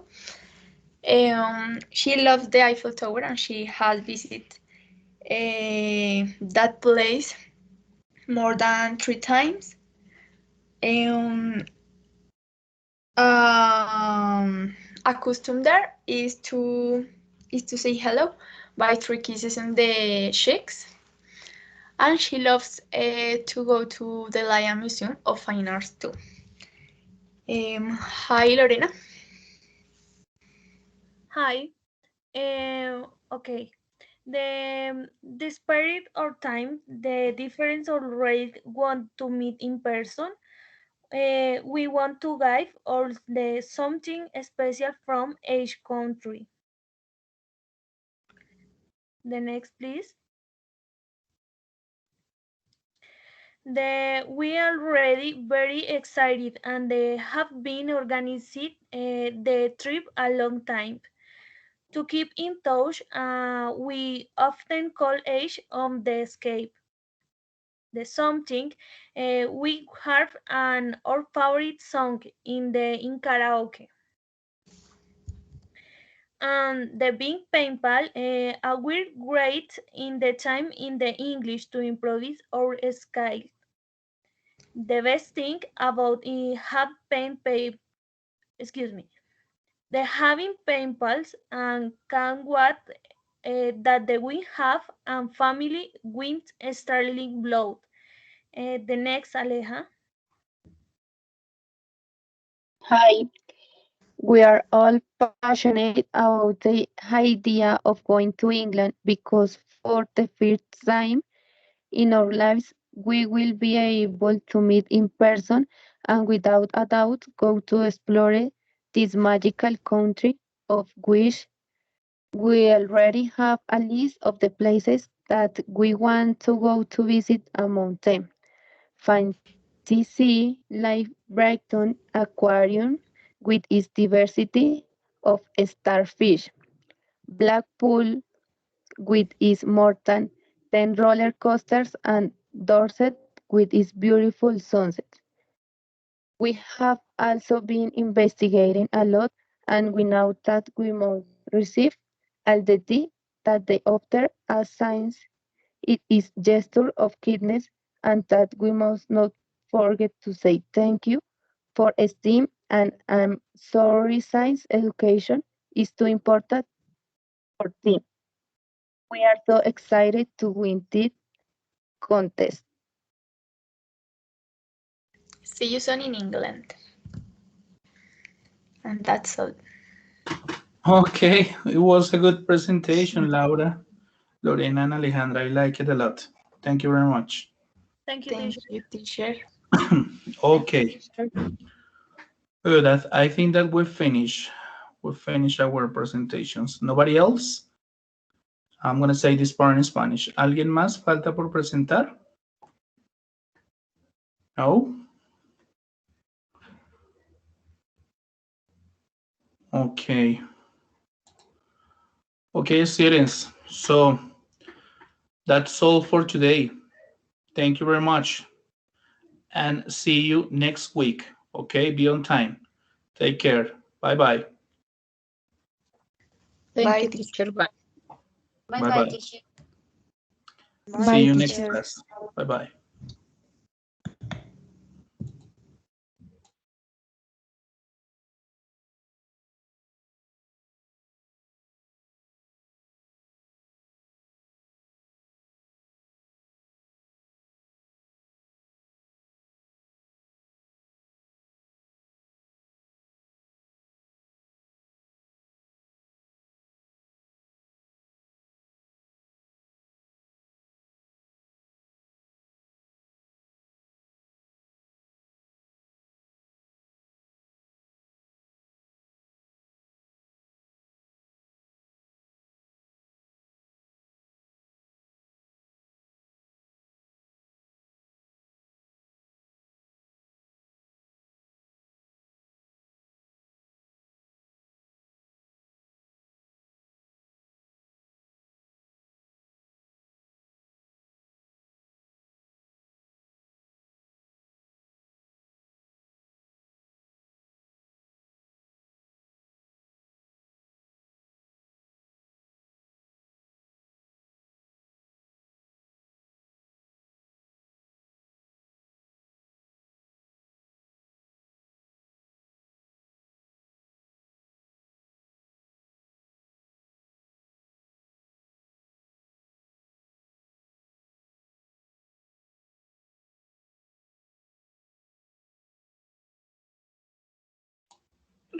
She loves the Eiffel Tower and she has visited that place more than 3 times. A custom there is to say hello by 3 kisses on the cheeks. And she loves to go to the Lion Museum of Fine Arts too. Hi, Lorena. Hi. Okay. The spirit or time, the difference already want to meet in person. We want to give or the something special from each country. The next, please. We are already very excited and they have been organizing the trip a long time. To keep in touch, we often call age on the escape. The something we have our favorite song in karaoke. And the big paintball, we're great in the time in the English to improvise our style. The best thing about the having paintballs and can what that the we have and family with sterling blood. The next, Aleja. Hi, we are all passionate about the idea of going to England because for the first time in our lives we will be able to meet in person and without a doubt go to explore this magical country of which we already have a list of the places that we want to go to visit among them. Fantasy Life Brighton Aquarium with its diversity of starfish. Blackpool with its more than 10 roller coasters and Dorset with its beautiful sunsets. We have also been investigating a lot and we know that we must receive all the tea that they offer as signs it is gesture of kindness and that we must not forget to say thank you for STEAM and I'm sorry science education is too important for team. We are so excited to win this contest. See you soon in England. And that's all. Okay, it was a good presentation, Laura, Lorena, and Alejandra. I like it a lot. Thank you very much. Thank you, Thank teacher. you, teacher. Okay. Good. I think that we finished. We finished our presentations. Nobody else? I'm going to say this part in Spanish. ¿Alguien más falta por presentar? No? Okay. Okay, students. So that's all for today. Thank you very much. And see you next week. Okay, be on time. Take care. Bye-bye. Thank you, teacher. Bye. Bye-bye. teacher. See you next class. Bye-bye.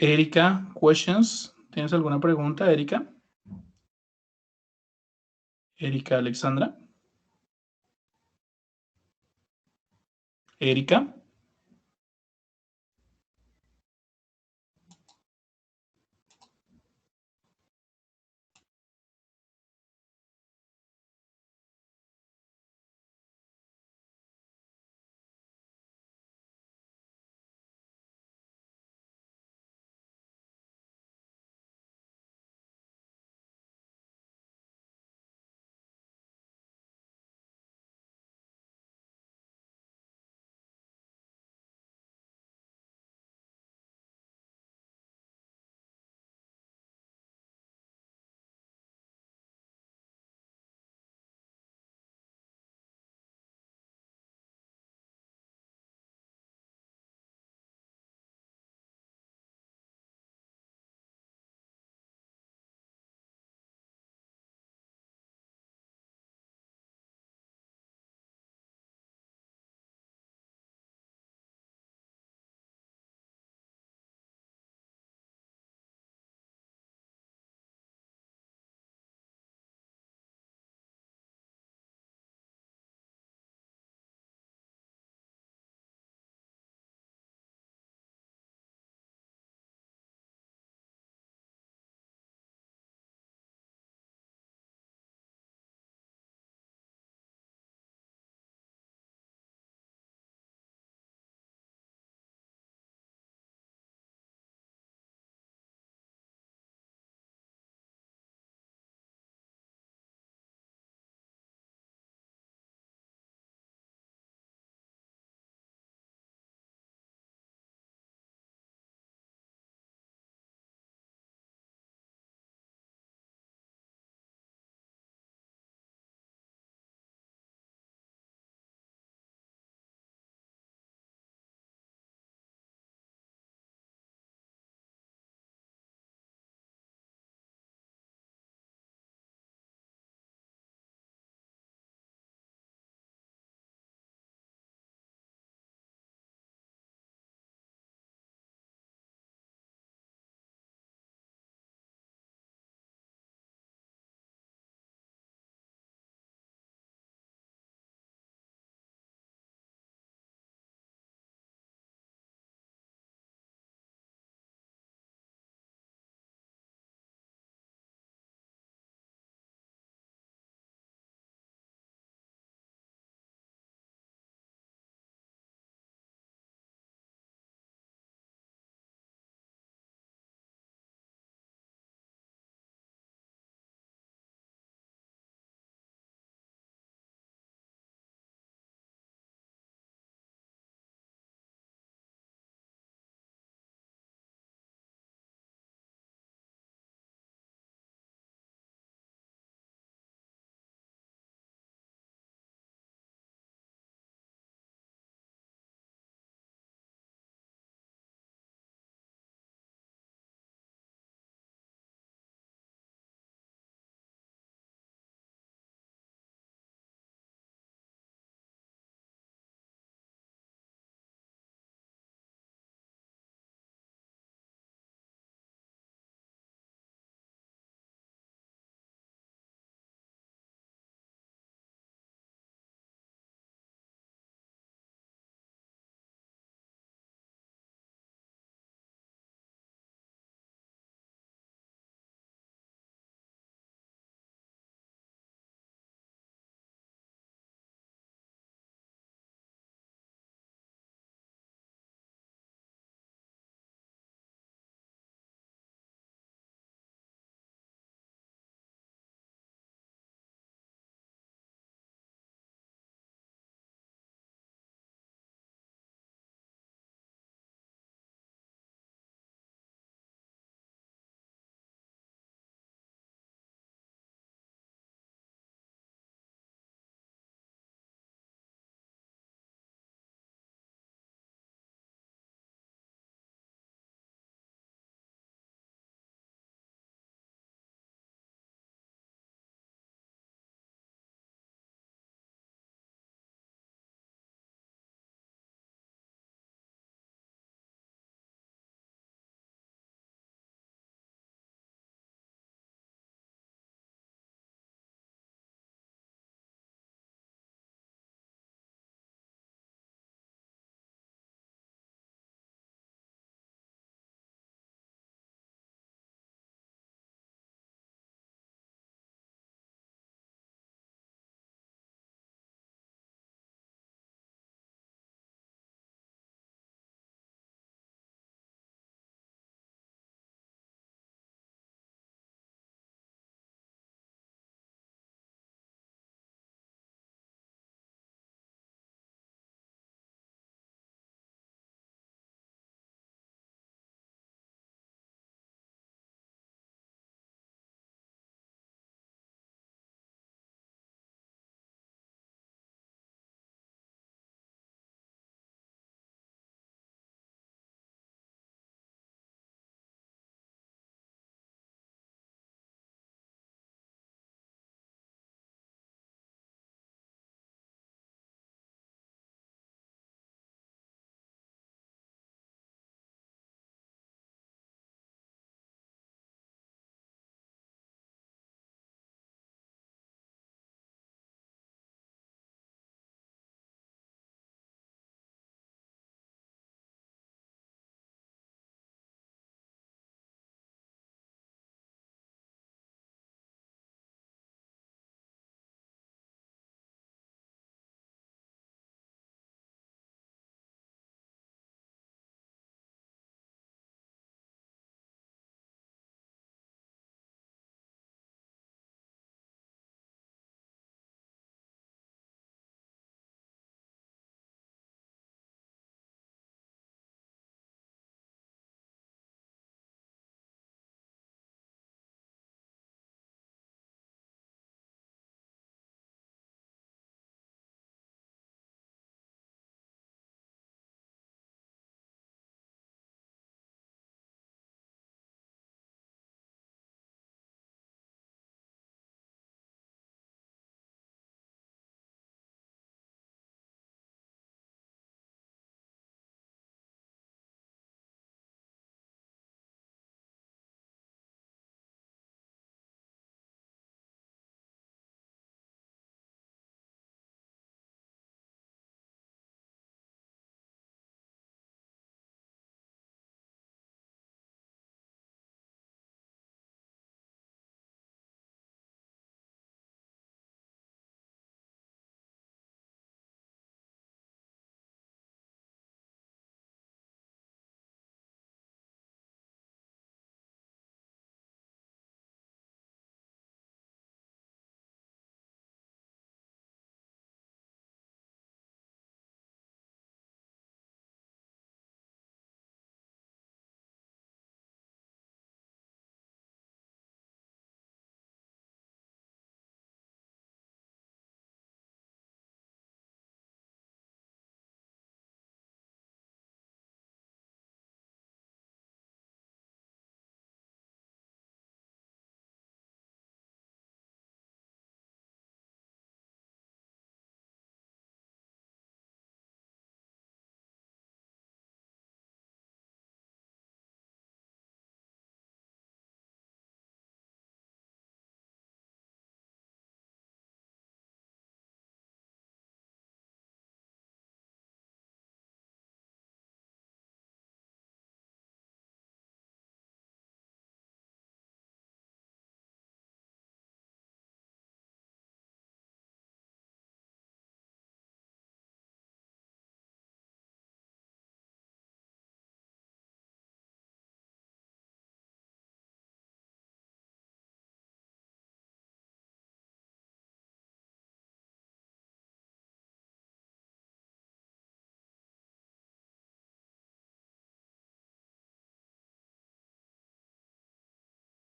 Erika, questions? ¿Tienes alguna pregunta, Erika? Erika Alexandra. Erika.